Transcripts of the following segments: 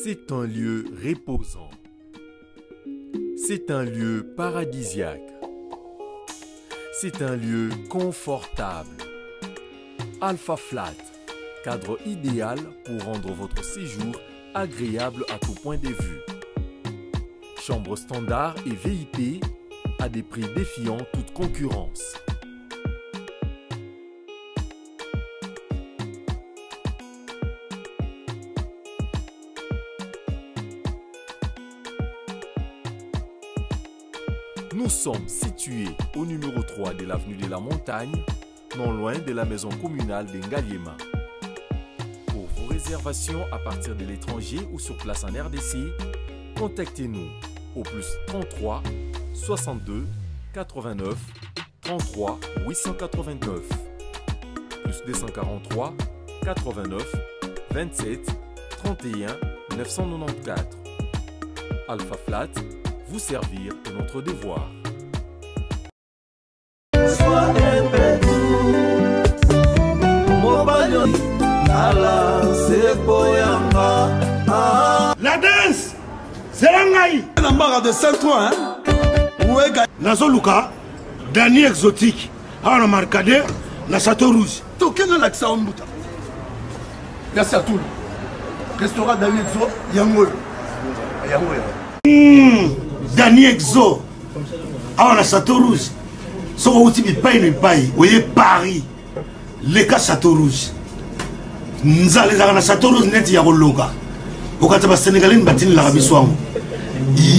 C'est un lieu reposant. C'est un lieu paradisiaque. C'est un lieu confortable. Alpha Flat, cadre idéal pour rendre votre séjour agréable à tout point de vue. Chambre standard et VIP à des prix défiant toute concurrence. Nous sommes situés au numéro 3 de l'avenue de la Montagne, non loin de la maison communale d'Engaliema. Pour vos réservations à partir de l'étranger ou sur place en RDC, contactez-nous au plus 33 62 89 33 889 plus 243 89 27 31 994. Alpha Flat, vous servir de notre devoir. La danse, c'est l'angaï. La barre de 103, hein? Nazo Luka, Dani exotique, on a marqué la Sato Rouge. Toqué dans l'accès en bouta. Merci à tous. Restaurant Dani Exo, Yangoy. Dani Exo, on a Sato Rouge. So on dit pas une paille, vous voyez Paris, les cas Sato Rouge. Nous allons à la Sato Rouge net Yarologa. Au cas de Sénégalais, nous bâtissons l'Arabie Saoudite.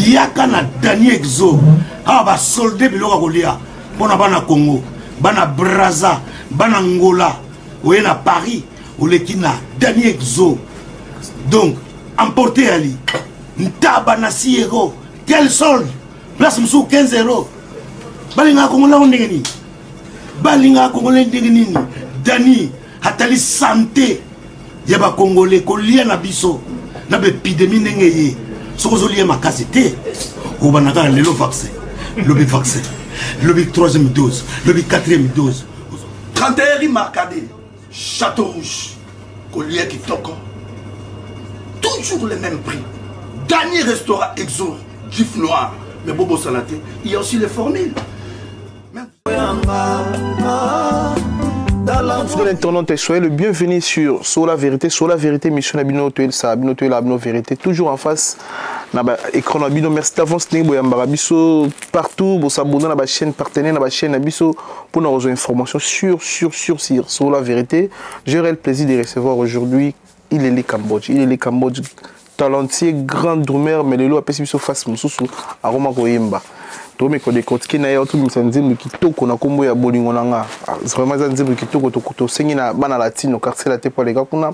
Yakana Dani Exo, ba soldé biloka kolia, pona bana Congo, bana Brazza, bana Angola, ou na Paris, ou lekina Dani Exo. Donc, emporté Ali, Ntaba na 6 €, quel solde? Place msou 15 €. Balinga Kongola ondengeni. Balinga Kongola ondengeni. Dani hatali santé. Yaba Congolais kolia na biso, na be épidémie ndengeye. Soko lié ma casité, ou banaka le vaccin, le vaccin, le 3e dose, le 4e dose. 31 Marcadé, Château Rouge, collier qui toque. Toujours les mêmes prix. Dernier restaurant Exo, gif noir, mais bobo salaté. Il y a aussi les formules. Fidèles internautes, soyez le bienvenu sur la vérité, mission Nabino Tuel Sabino Tuel Abino Vérité, toujours en face. Écran Nabino, merci d'avance, Biso partout, vous s'abonner à la chaîne partenaire, à la chaîne Nabiso pour nous avoir informations sur la vérité. J'aurai le plaisir de recevoir aujourd'hui, il est le Cambodge, talentueux, grand drummer, mais le lot a passé face Moussou, à Roma Koyemba. Tome ko décortiquer na yo tout nzembo kitoko na kombo ya bolingo nanga vraiment nzembo kitoko to sengi na bana latino quartier la tepo les gars kuna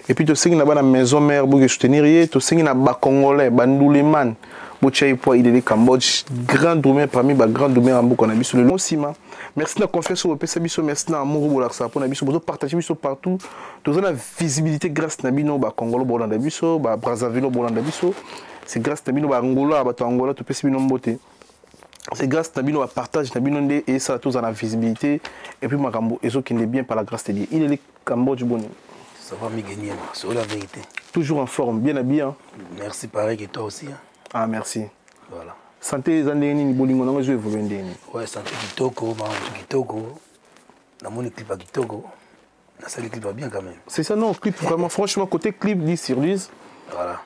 et puis to sengi na bana maison mère bo soutenir ye to sengi na ba congolais banduleman bo chai po il est Cambodge grand drummer parmi ba grand drummer amboko na biso le long sima merci na confiance au pesa biso merci na amour bo la ça pour na biso bo partager biso partout to na visibilité grâce na bino ba congolo bo na biso ba Brazzaville bo na biso c'est grâce na bino ba Angola ba to Angola to pesa bino mbote. C'est grâce à Nabino à partage Nabino et ça tous en la visibilité et puis Makambo et qui est bien par la grâce de Dieu. Il est le Cambodge bon. Ça va me gagner sur la vérité. Toujours en forme, bien habillé. Hein? Merci pareil que toi aussi. Hein? Ah merci. Voilà. Santé les années ni bolingo na je vous vendre. Ouais, santé kitoko, kitoko. Na mon clip à kitoko. Na ça le clip va bien quand même. C'est ça non, clip vraiment franchement côté clip 10 sur 10. Voilà.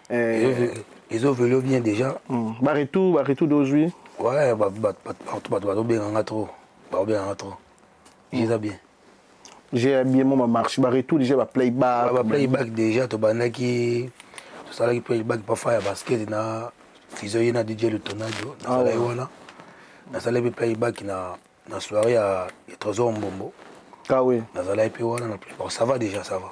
Ils ont vélo bien déjà. Baretou d'aujourd'hui. Ouais, bien trop. J'ai bien. J'ai habillé ma marche, tout déjà playback. Playback déjà, tu banaki, tout ça là qui playback pas faire basket na fizoyer na DJ le Tornado, na ça là voilà. Na ça là playback na soirée à Trésor Mbombo. Ah oui. Na ça là puis voilà na bon ça va déjà ça va.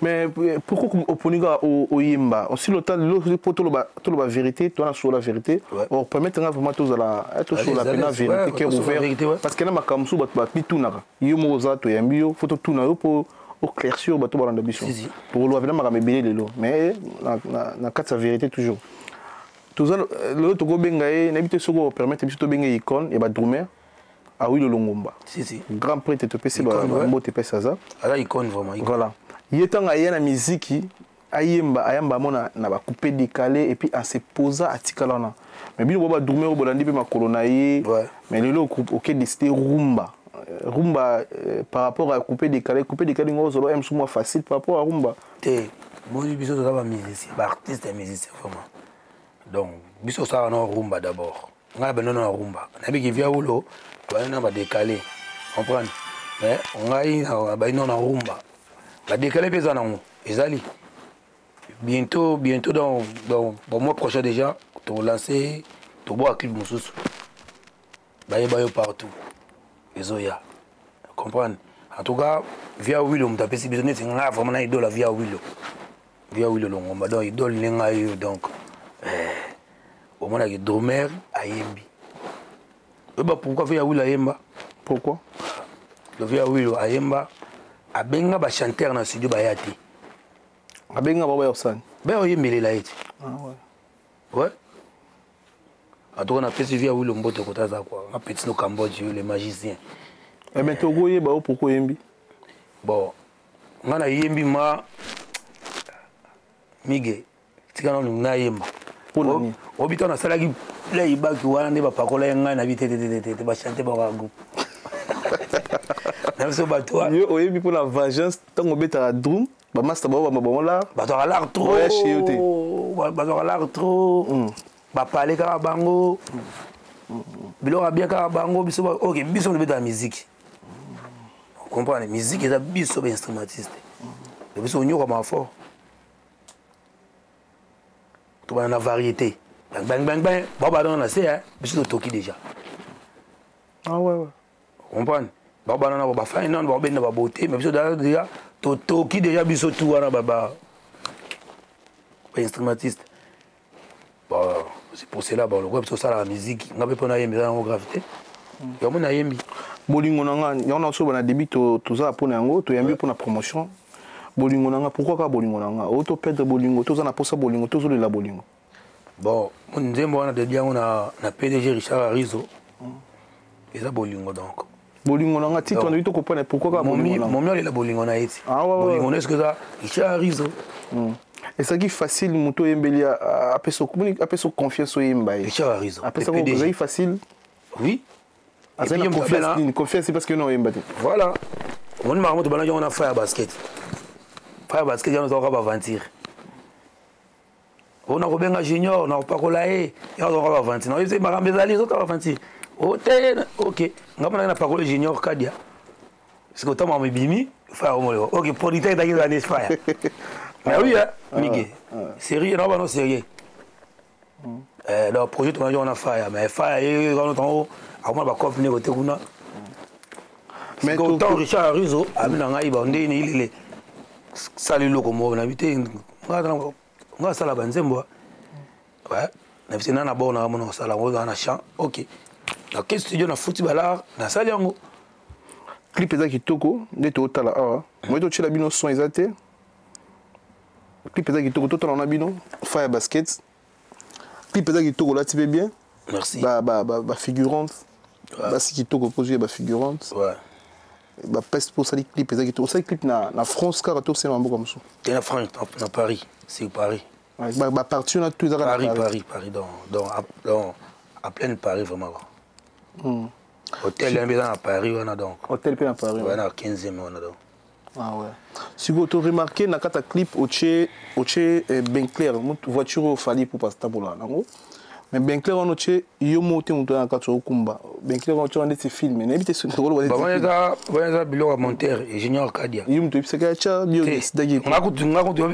Mais pourquoi au Poniga au Yimba aussi le temps pour tout la vérité toi sur la vérité on permettre vraiment tous à la être sur la vérité qui est ouvert parce que là ma kamsu bat tout na yo moza to yambio photo tout na pour éclaircir bato balanda biso pour le vraiment ma belé lelo mais na quatre vérité toujours tous le to go bengae n'habite soko permettre biso to benga icône et ba drummer ah oui le Longomba si grand prêtre te PC ba mbote pesa ça ala icône vraiment voilà il est temps à y a la musique ayemba ayamba mona na ba coupé décalé et puis en se posant à tikalana mais bino ba dormir au bolandi pe makolo na ye mais lelo OK décider rumba par rapport à coupé décalé ngozolo aime sous moi facile par rapport à rumba té moi biso ça va musicien ba artiste et musicien vraiment donc biso ça na rumba d'abord nga ba non rumba na bi ki via ulo ba na ba décalé comprendre mais ngai ba non rumba ba décalé pesa na ngo ezali bientôt dans le mois prochain déjà tu lancer tu bois clip mususu bayo partout ezoya comprendre en tout cas via Willow m'tapé si besoin c'est nga vraiment na idole via Willow longomba donc idole lenga yo donc au moins que drummer ayembi bah pourquoi via Willow ayemba pourquoi le via Willow ayemba abenga ba chanteur na studio bayati abenga baba yosan ben oyembele la eti ouais en tout cas on a fait via Willow mbote kota za quoi on a petit no Cambodge les magiciens et ben togo yeba pourquoi yembi bon ngana yembi ma mige tikana na yemba pour ni obito na salaki play back wana ne ba pakola ngana na bitete ba chanter ba groupe même so batwa yo oyembi pour la vengeance tant obeta la drum ba master ba bon là bato ala trop bato ala trop ba parler ka bango bilo bien ka bango biso OK biso on beta musique comprendre musique est biso ba instrumentiste biso on yoko ma fort to ba na variété bang baba dans la c'est hein biso toki déjà ah ouais comprendre baba na ba fa non ba ben ba beauté mais biso déjà toki déjà biso tout wana baba ba instrumentiste bon c'est pour cela bon le web ça la musique ngabe pona yembi na gravité yo mona yembi bolingo nanga yona so bana début to za pona yango to yembi pona promotion bolingo nanga pourquoi ka bolingo nanga auto perdre bolingo to za na posa bolingo to zo la bolingo bon mon nzembo wana de bien on a PDG Richard Arizo et ça bolingo donc bolingo nanga titre on to comprendre pourquoi ka bolingo mon mieux la bolingo na eti bolingo est-ce que ça Richard Arizo et ça qui facile moto yembeli après so confiance au yemba Richard Arizo après ça c'est facile oui et puis confiance c'est parce que non yemba voilà on m'a remonté bana on a fait basket on a encore aventure on a Robenga Junior on a pas colaé on a encore aventure non c'est marambe zali autres aventure OK ngapana na pas Junior Kadia parce que tant m'a bimi faire OK producteur d'ailleurs dans fire mais oui Miguel sérieux non sérieux le projet on a fait mais fire quand on a pas copier côté kuna mais autant Richard Arizo amina ngai ba ndeni ilile sali loko mo na bité nga sala banzembo ouais na bité na bona mo sala ngo na chant OK na quel studio na football na sali yango clip eza kitoko nde totala awa moi totila bino son eza te clip eza kitoko totala na bino fire basket clip eza kitoko lati pe bien merci ba figurante basi kitoko poser ba figurante ouais ba peste pour ça les clips eza kitoko ça clip na France car to c'est mambo comme ça et na France na Paris c'est Paris ba partir na tout Paris dans à plein Paris vraiment hôtel à Paris on a donc hôtel à Paris on a 15e on a donc ah ouais si vous avez remarqué na kata clip oche ben clair voiture au fali pour passer tabola nango mais ben clair on oche yo monte on na kata okumba ben clair on tient des films mais n'habite ce rôle voilà bilo monteur et Junior Kadia yum to pisa kacha bio dagi ngakutu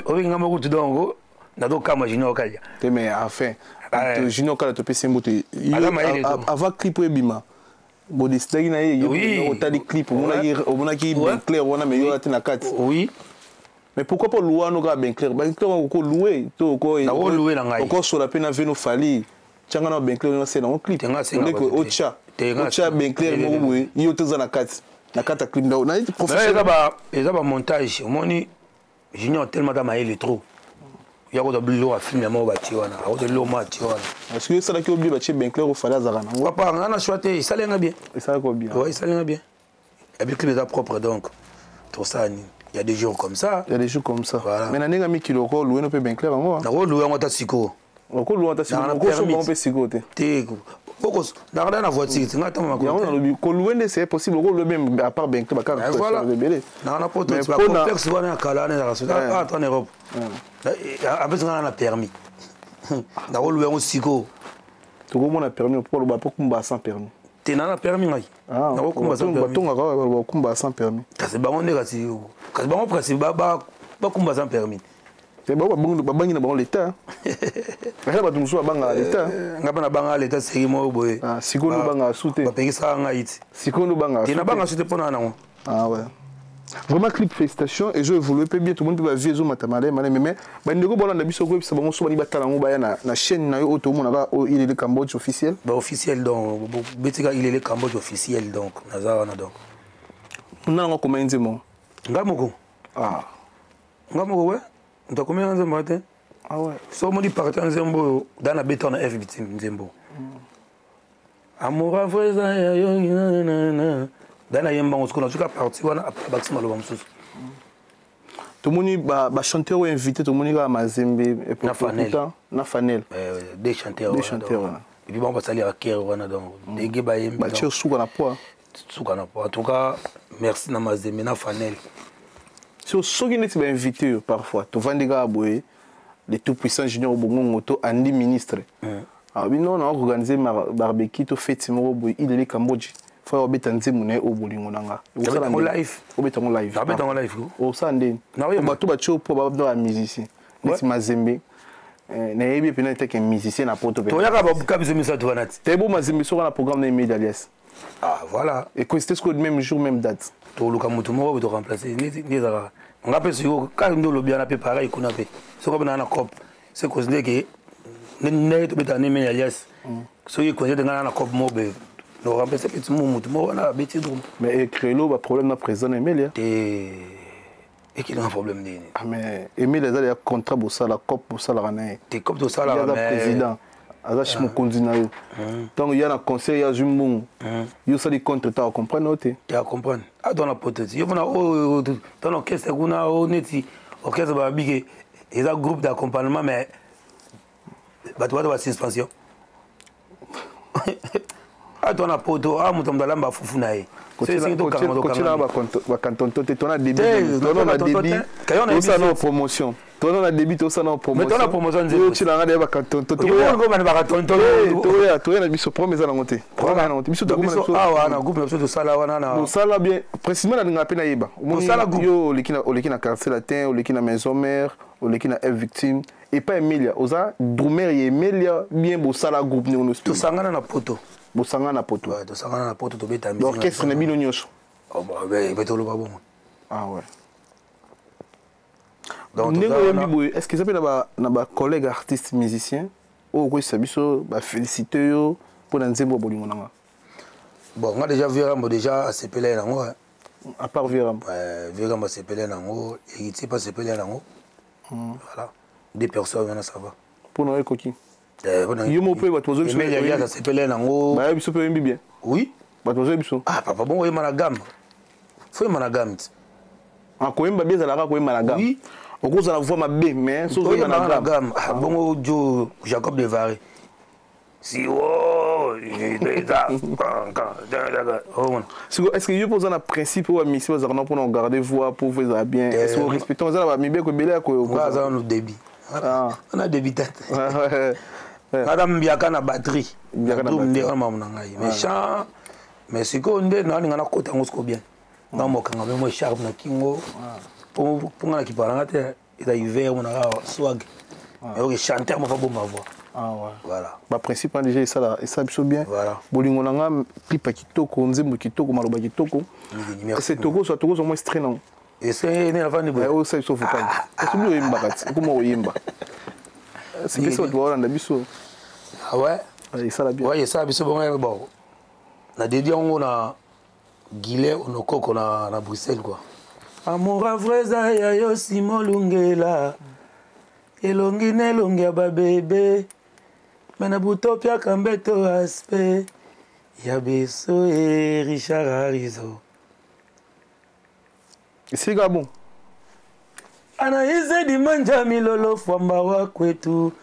obenga makutu donc na do kama Junior Kadia mais enfin Junior Kadia to pesa mbote avant clip ebima bon décidé na ye au tas de clips on a qui ben clair on a mais yo na kat oui mais pourquoi pas louer no ga ben clair on ko louer to ko louer na ngai ko so la peine veno fali tchanga na ben clair na c'est dans clip on ko ocha ben clair mo we yo to za na kat clip na professionnel eza ba montage omoni Junior tellement da maïle trop il y a des blocs à filmer moi bâti wana a des lots bâti wana est-ce que ça là qui oublie bâti ben clair au fala zarana papa on a choisi ça l'est bien et ça quoi bien ouais ça l'est bien et puis clip est propre donc tout ça ni Il y a des jours comme ça. Il y a des jours comme ça. Voilà. Mais n'anga mi kilo ko louer no pe bien clair ngo. Na ko louer ngota siko. Ko louer ta siko ko so bon pe siko te. Te ko na na voiture ngata ma ko. Ya on lobi ko louer c'est possible ko louer même à part bien clair ba ka. Voilà. Na poto ba complexe wana kala na raso. Ah en Europe. Avec na permis. Na ko louer siko. To ko mona permis pour ba pour kumba sans permis. Te na permis ngai. Ah, na ko kumba sans permis. Batonga ka kumba sans permis. Kasi bango ne kasi bango kasi ba kumba sans permis. Te ba bangi na bango l'état. Ba ba tumuso banga l'état. Ngapa na banga l'état c'est mo boye. Ah, sikondo banga soute. Ba pekisa ngai iti. Sikondo banga. Te na banga soute pona nango. Ah ouais. Vraiment clip félicitations et je évolue peu bien tout le monde va viezo matamale mais bandeko bolanda biso ko bisa bango so bani batala ngo baya na chaîne na yo auto mona ba il est le Cambodge officiel. Bah officiel donc betika il est le Cambodge officiel donc naza na donc. On a encore combien de mots? Ngamoko. Ah. Ngamoko ouais. On t'a combien de mots? Ah ouais. So moni partant Nzembo dans la béton F victime Nzembo. Amour vrai ça yo na. Dans la yemba on se connaît, tu as parti wana après bâtiment le bamsous. Tout le monde ba chanteur ou invité tout le monde à Mazembe et pour na Fanel. Des chanteurs. Et puis bon on va saluer à Kero wana donc des gars ba yemba. Ba tio souka na poa. Souka na poa. En tout cas merci na Mazembe na Fanel. Sur ceux qui n'étaient pas invités parfois, tu vas dire aboyer les tout puissants juniors bongo moto andi ministre. Ah oui non on a organisé barbecue to fête mo boy il est le Cambodge. Faut obetanze mune obolingo nanga. Obetango live. Obetango live. Obetango live. O sande. Ba to ba cho po ba do musicien. Neti Mazembe. Na yebi pena te ke musicien na poto pe. To yaka ba buka biso misa to banati. Te bo Mazembe so na programme na media alias. Ah voilà. Et que c'était le même jour même date. To luka mutu mo to remplacer ni za. On appelle ça ka ndo lo bien na pe pareil kuna pe. So ko na cop. C'est considéré que ne to beta media alias. So yi considéré na cop mo be. Nous remplacer petit moumou, on a bêté drum. Mais Crélo, le problème dans présent Emile. Et qu'il a un problème de. Ah mais Emile il a un contrat pour ça la COP pour ça la ranae. T'es COP de ça la ranae. Il y a président. Azachi mon candidat. Donc il y a un conseil, il y a Jumbung. Il y a ça des contre tu comprends tu? Tu comprends. Ah dans la potence. Il y a dans l'orchestre on a honnêti orchestre va big et un groupe d'accompagnement mais bah toi tu vas suspension. Ah ton apoto ah mutam dalamba fufunae c'est to karamo ba canton te tona débit tona débit ça non promotion tona débit ça non promotion mais tona promotion nzembo tu la ba canton to ko bana ba canton to na biso promesa na ngote promesa na ngote biso to ah wana groupe na biso to sala wana na to sala bien précisément na ngape na yeba yo lekina quartier latin lekina maison mère lekina F victime et pas Emilia oza drumer et Emilia bien bo sala groupe ni ono to sangana na poto Bosanga na poto. Ouais, Bosanga na poto to beta musique. L'orchestre na bino nyonso. Oh bah ben beto lo ba bon. Ah ouais. Donc est-ce que ça peut na ba collègue artiste musicien ou quoi ça biso ba féliciter yo pour nzembo bolingo nanga. Bon, on a déjà vu Rambo déjà à CPL nango. À part Viram. Ouais, Viram à CPL nango et il sait pas CPL nango. Voilà. Des personnes maintenant ça va. Pour nous coquille. Yo mo pe batozo biso mais il y a CPL nango. Ba biso pe bien. Oui. Batozo biso. Ah papa bon oui managam. Faut managam. En koyemba bien za la ko managam. Oui. Okoza la voix mabe mais so zo managam. Ah bon Joe Jacob de Varé. Si oh, est-ce que je pose un principe ou un mission pour nous garder voix pour vous bien est-ce que respectons ça va bien que belé ko nous débit on a débitat madame biaka na batterie mais chant mais c'est qu'on est na ngana kota ngosko bien na mokanga mo sharp na kingo pour ngana ki paranga te ita hiver on a swag et on chanter ma fa bon ma voix. Ah ouais. Voilà. Bah principal déjà ça biso bien. Voilà. Bolingo nanga clip kitoko nzembo kitoko maloba kitoko. C'est toko soit toko moins strainant. Et c'est ne va ne ba. Oh ça il faut pas. Est-ce que yimba kati comment oyimba. C'est que ça doit na biso. Ah ouais. Et ça la bien. Ouais, ça biso bon. Na dédié on a Guillet on koko na Bruxelles quoi. Amour vrai za yo Simon Lungela. Elongi nelongi ya ba bébé. Mena butopia kambeto aspe ya beso et Richard Arizo. C'est Gabon. Anaïse Dimanja Milolo Fwamba wa kwetu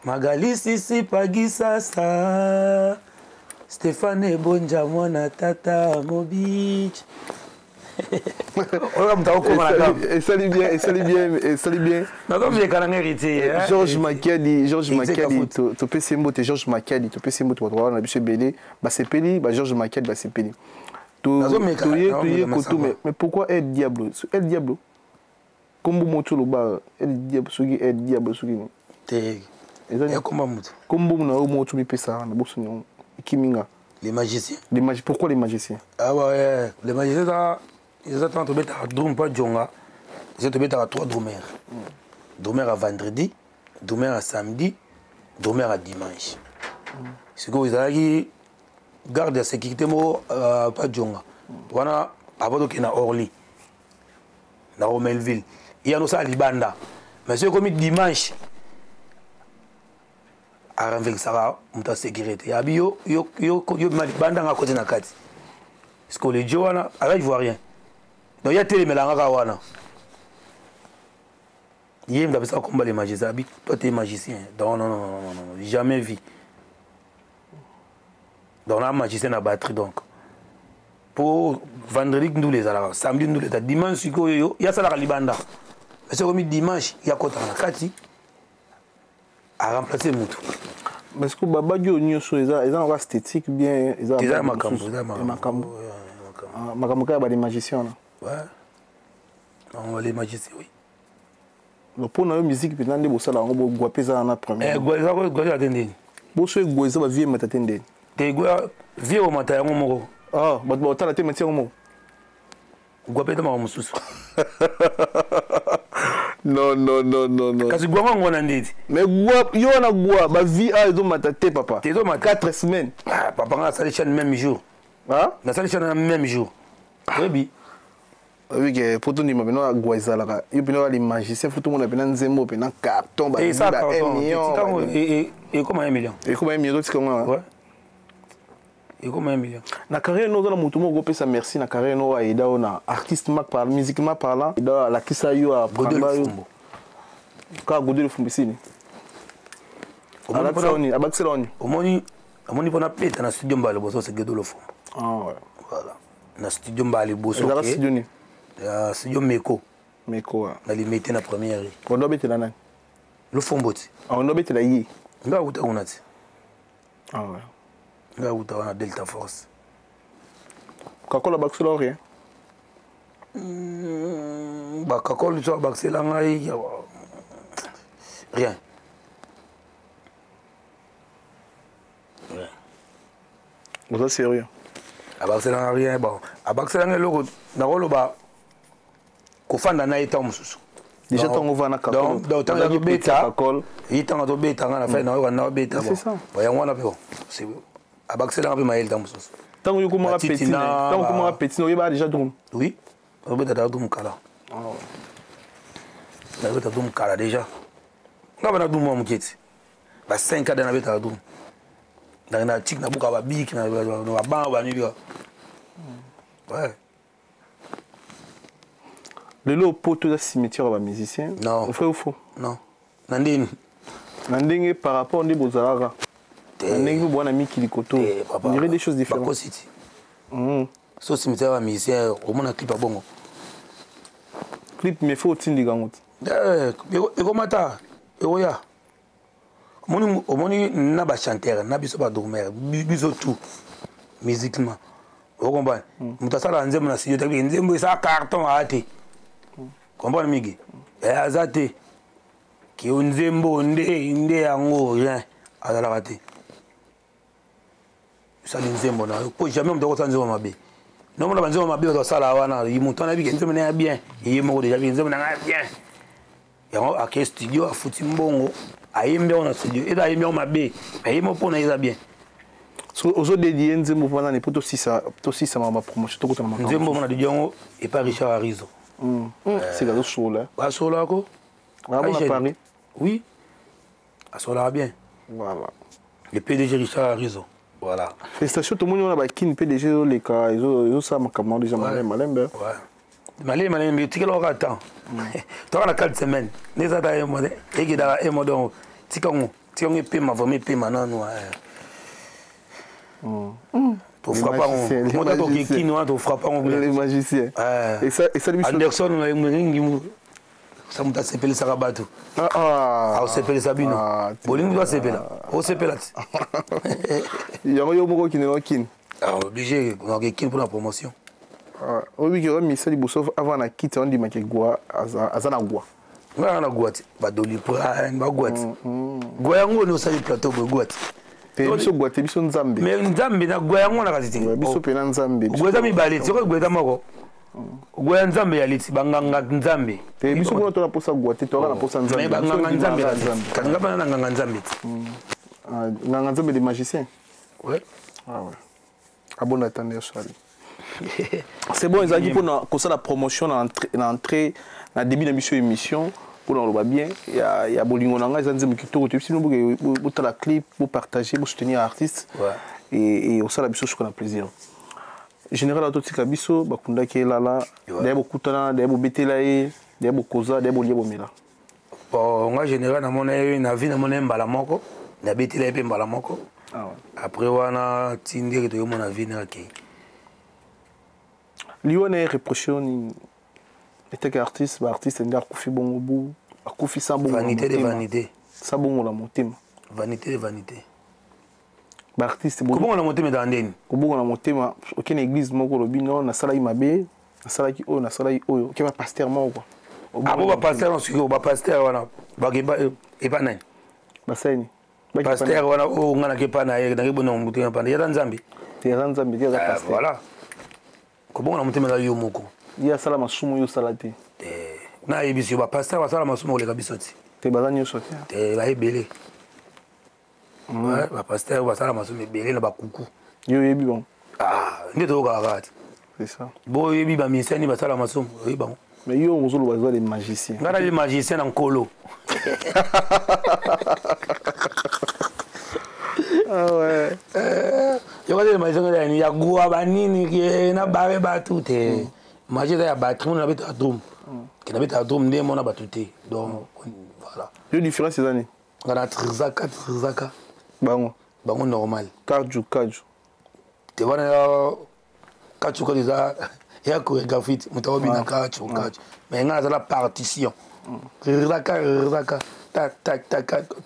Magali Sisi Pagisasa Stéphane Bonja mwana tata Mobich. Et salut bien, et salut bien, et salut bien. Georges Makiadi, tu peux se moter Georges Makiadi, tu peux se moter pour on a biché belé, bah c'est peli, bah Georges Makiadi, bah c'est peli. Mais pourquoi El Diablo? El Diablo. Comme moto le bas, El Diablo, sugi El Diablo sugi. Et comment moto? Comme bon na moto mi pesa na bosso kiminga. Les magiciens. Les magiciens. Pourquoi les magiciens? Ah ouais, les magiciens ils attendent de mettre à drum pas Djonga. Ils ont mettre à 3 drumers. Drumer à vendredi, drumer à samedi, drumer à dimanche. C'est que vous avez garde la sécurité pas Djonga. Voilà, avant qu'il y a Orly, dans Romelville. Il y a nos à Libanda. Mais c'est comme dimanche. À renverser ça, la sécurité. Yo Libanda à côté de la carte. Parce que les gens, ils ne voient rien. Donc il y a télé mais là il y a ça combat les magiciens. Toi tu es magicien. Non, jamais vu. Donc là magicien à batterie donc. Pour vendredi nous les alors samedi nous les dimanche il y a ça la Libanda. Mais c'est comme dimanche il y a quoi dans la carte à remplacer Moutou. Parce que Baba Dio Nyoso ils ont un esthétique bien ils ont Makambo. Makambo il y a des magiciens là. Ouais. Non, les magiciens, oui. Le pour la musique, puis on ça là, on va guaper ça en première. Guaper attendez. Bosso guaper ça va vieux m'attendre. T'es vieux au matin au moro. Ah, bah tu as la tête au moro. Guaper dans mon sous. Non. Kasi guapa on a dit. Mais guap, yo na guap, bah vie a do matate papa. T'es do 4 semaines. Ah, papa on a salé chaîne même jour. Ah? On a salé chaîne même jour. Oui. Oui, que pour tout le monde, maintenant, Guaisa là, il y a les magiciens, tout le monde a bien nzembo, bien carton, et ça, et comment 1 million? Et comment 1 million, c'est comment? Ouais. Et comment 1 million? La carrière, nous avons tout le monde ça merci. La carrière, nous avons un artiste musicalement parlant, il a la Kisayo à Godel Fumbo. Quand Godel Fumbo ici. À Barcelone. Au moins, on a pété dans le studio Mbale, c'est Godel Fumbo. Ah ouais. Voilà. Dans le studio Mbale, c'est studio Meko. Meko. Dans les métiers de la première. On doit mettre là. Le Fumbo. On doit mettre là. On doit mettre là. Ah ouais. On doit mettre là Delta Force. Quand on a Barcelone, rien. Quand on a Barcelone, rien. Ça c'est rien. À Barcelone, rien. Bon. À Barcelone, le kofanda na eta mususu. Déjà on va na kakol. Donc tant que beta il tant que beta na fait na beta. C'est ça. Ouais on a peu. C'est à Barcelone peu maïl mususu. Tant que comment petit, tant que comment petit, il va déjà drum. Oui. On va déjà drum kala. Ah ouais. On va drum kala déjà. On va na drum mo muketi. Ba 5 ans na beta drum. Na tik na buka ba bik na ba ba ni bio. Ouais. Le lot pour tout le cimetière va musicien. Non. Vrai ou faux? Non. Nandine. Nandine par rapport à Bozaraga. Nandine bon ami qui likoto. On dirait des choses différentes. Bako City. So cimetière va musicien au moins un clip à bongo. Clip mais faut tindi gangot. Et comment ta? Et oya. Omoni na ba chanteur, na biso ba dormir, biso tout musicalement. Vous comprenez? Mutasala nzembo na studio tabi nzembo ça carton a été. Comprends migi? Et azate ki nzembo nde yango rien azala raté. Ça nzembo na ko jamais mutako nzembo mabe. Non mon nzembo mabe ko sala wana yimutana bi nzembo na bien. Yimo déjà bi nzembo na bien. Yango a ke studio a futi mbongo ayimbe on studio et ayimbe on mabe. Mais yimo pona isa bien. Aujourd'hui, il y a un zémo pendant les potos si ça m'a promotion. Un zémo pendant les gens et pas Richard Arizo. C'est la chose là. À Sola quoi? Ah bon à Paris. Oui. À Sola bien. Voilà. Le PDG Richard Arizo. Voilà. Félicitations tout le monde on a qui PDG les cas ils ont ça m'a commandé déjà malin. Ouais. Malé, mais tu as attends. Tu as 4 semaines. Les autres, et qui a un mot de Ticon, Tion et Pima, vomit Pima, non. Tu frappes pas en qui nous tu frappes en les magiciens. Et ça lui Anderson, ça m'a s'appelé Sarabato. Ah, s'appelle Sabino. Boling doit s'appeler là. On s'appelle là. Il y a un mot qui n'est pas kin. Ah, obligé, on a kin pour la promotion. Oui, il y a un message avant la quitte, on dit que Goua, Azanagua. On a Goua, Badoli, Goua. Goua, on a salué plateau de Goua. Biso Goua, Biso Nzambe. Mais Nzambe, na Goua, on a rasité. Biso Pena Nzambe. Goua, mi balé, tu vois, Goua, Moko. Goua Nzambe, ya liti, Banganga Nzambe. Biso Goua, tu as posé Goua, tu as posé Nzambe. Mais Banganga Nzambe, Kanga Banganga Nzambe. Nanga Nzambe des magiciens. Ouais. Ah ouais. Ah bon, attendez, Charlie. C'est bon, ils ont dit pour ça la promotion l'entrée, dans le début de l'émission, pour nous le bien. Il y a Bolingo Nanga, ils ont dit que tout si nous voulons la clip, pour partager, pour soutenir l'artiste. Et au sein de la biso, je connais plaisir. Général Autotique à biso, bakunda qui est là, derrière beaucoup de temps, derrière beaucoup bételaï, derrière beaucoup de cosa, derrière beaucoup de liabomela. Bon, moi général, dans mon avis, dans mon embalamoko, na bételaï pe embalamoko. Après on a tindé que mon avis na qui. Lion est reproché en tant qu'artiste, artiste est akufi bongobu, akufi sans bongo. Vanité de vanité. Sans bongo la montée. Vanité de vanité. Artiste bongo. Comment la montée dans den? Bongo la montée ma aucune église moko lobino na sala imabe, na sala ki o na sala oyo, ki ba pasteur moko. Ah bon ba pasteur on suki ba pasteur wana. Ba geba e pa nani? Ba seni. Pasteur wana o ngana ke pa na ye na kibono mutu pa na ya Nzambi. Te Nzambi dia pasteur. Voilà. Comment on a monté dans le moko? Il y a ça la masumo yo salate. Na ebisi ba pasteur ba sala masumo le kabisoti. Te bazanyo sote. Te ba ebele. Ouais, ba pasteur ba sala masumo ebele na ba kuku. Yo yebi bon. Ah, ndito ka rat. C'est ça. Bo yebi ba misani ba sala masumo, oui bon. Mais yo on zolo bazwa les magiciens. Ngana les magiciens en colo. Ah ouais. Yo ka les magiciens ni ya gua banini ki na bare batute. Magicien ya batron na beta drum. Ki na beta drum ndé mona batute. Donc voilà. Yo différence ces années. Ngana trizaka. Bango normal. Kaju. Te wana kaju ko déjà ya chorégraphie mutaobi na kaju. Mais ngana la partition. Trizaka. Ta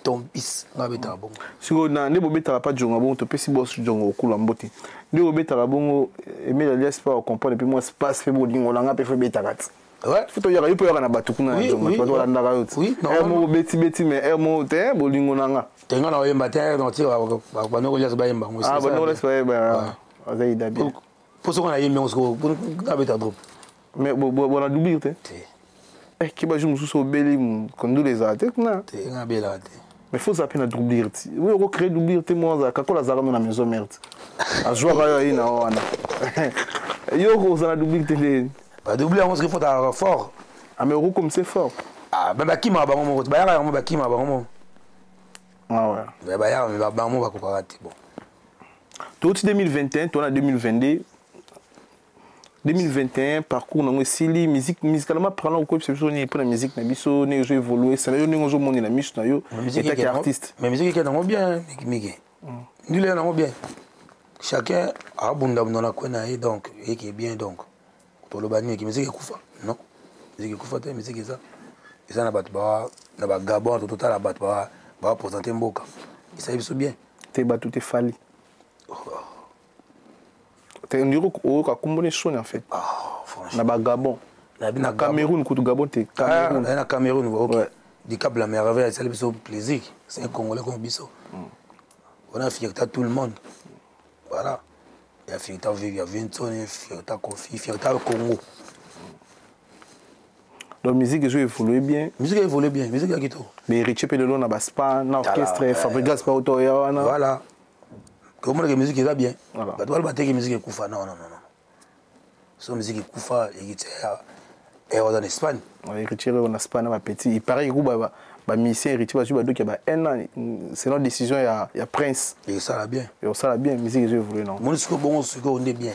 ton bis na beta bongo. Siko na ne bobeta pas jonga bongo to pesi boss jonga okula mbote. Ne bobeta bongo aimer l'alias pas comprendre et puis moi espace fait bolingo langa pe fait beta kat. Ouais. Faut yaka yupo yaka na batuku na jonga to la ndaka yot. Oui, non. Mo beti mais mo te bolingo nanga. Tenga na yemba te no ti ba no ko jas ba yemba mo. Ah ba no les ba ba. Azai dabi. Pour ce qu'on a yemba on ko na beta drop. Mais bon la double te. Qui va jouer sous belli quand les attaques na mais faut zapper na doubler oui on crée doubler moi za kako la zara na maison merde a jouer ba ina wana yo ko za na doubler télé ba doubler on se faut ta fort ah mais euro comme c'est fort ah ba ki ma ba mo ba ya ba ki ma ba mo ah ouais ba ya ba mo ba ko rater bon tout 2021 toi en 2022 2021 parcours na sili musicalement parlant ko c'est besoin pour la musique na biso ne je évoluer ça yo ningo zo moni na miso na yo et artiste mais musique qui est dans bien miki nul est dans bien chacun a bunda na ko na donc et qui est bien donc to lo bani qui musique kufa non musique kufa te musique ça et ça na bat ba na ba Gabon tout à la bat ba présenter mboka et ça biso bien te ba tout est fali on dirait que Kumbone sonne en fait. Na Gabon. Na Cameroun, quand Gabon t'es Cameroun. Na Cameroun, ok. Du Cap la merveille, c'est le plaisir. C'est un Congolais comme Bisso. On a fierté à tout le monde. Voilà. Il y a fierté à Vincent, fierté à Kofi, fierté au Congo. La musique joue évolue bien. Musique évolue bien, musique à Quito. Mais Richie Pedelo na Baspa, na orchestre, Fabregas pa auto yana. Voilà. Comment la musique est bien. Bah toi le battre que musique est kufa non. So musique est kufa et qui est en Espagne. Ouais, Richie en Espagne va petit. Il paraît que ba musicien Richie va jouer donc il y a un an c'est notre décision il y a Prince. Et ça va bien. Et ça va bien musique joue évolue non. Mon ce bon ce qu'on est bien.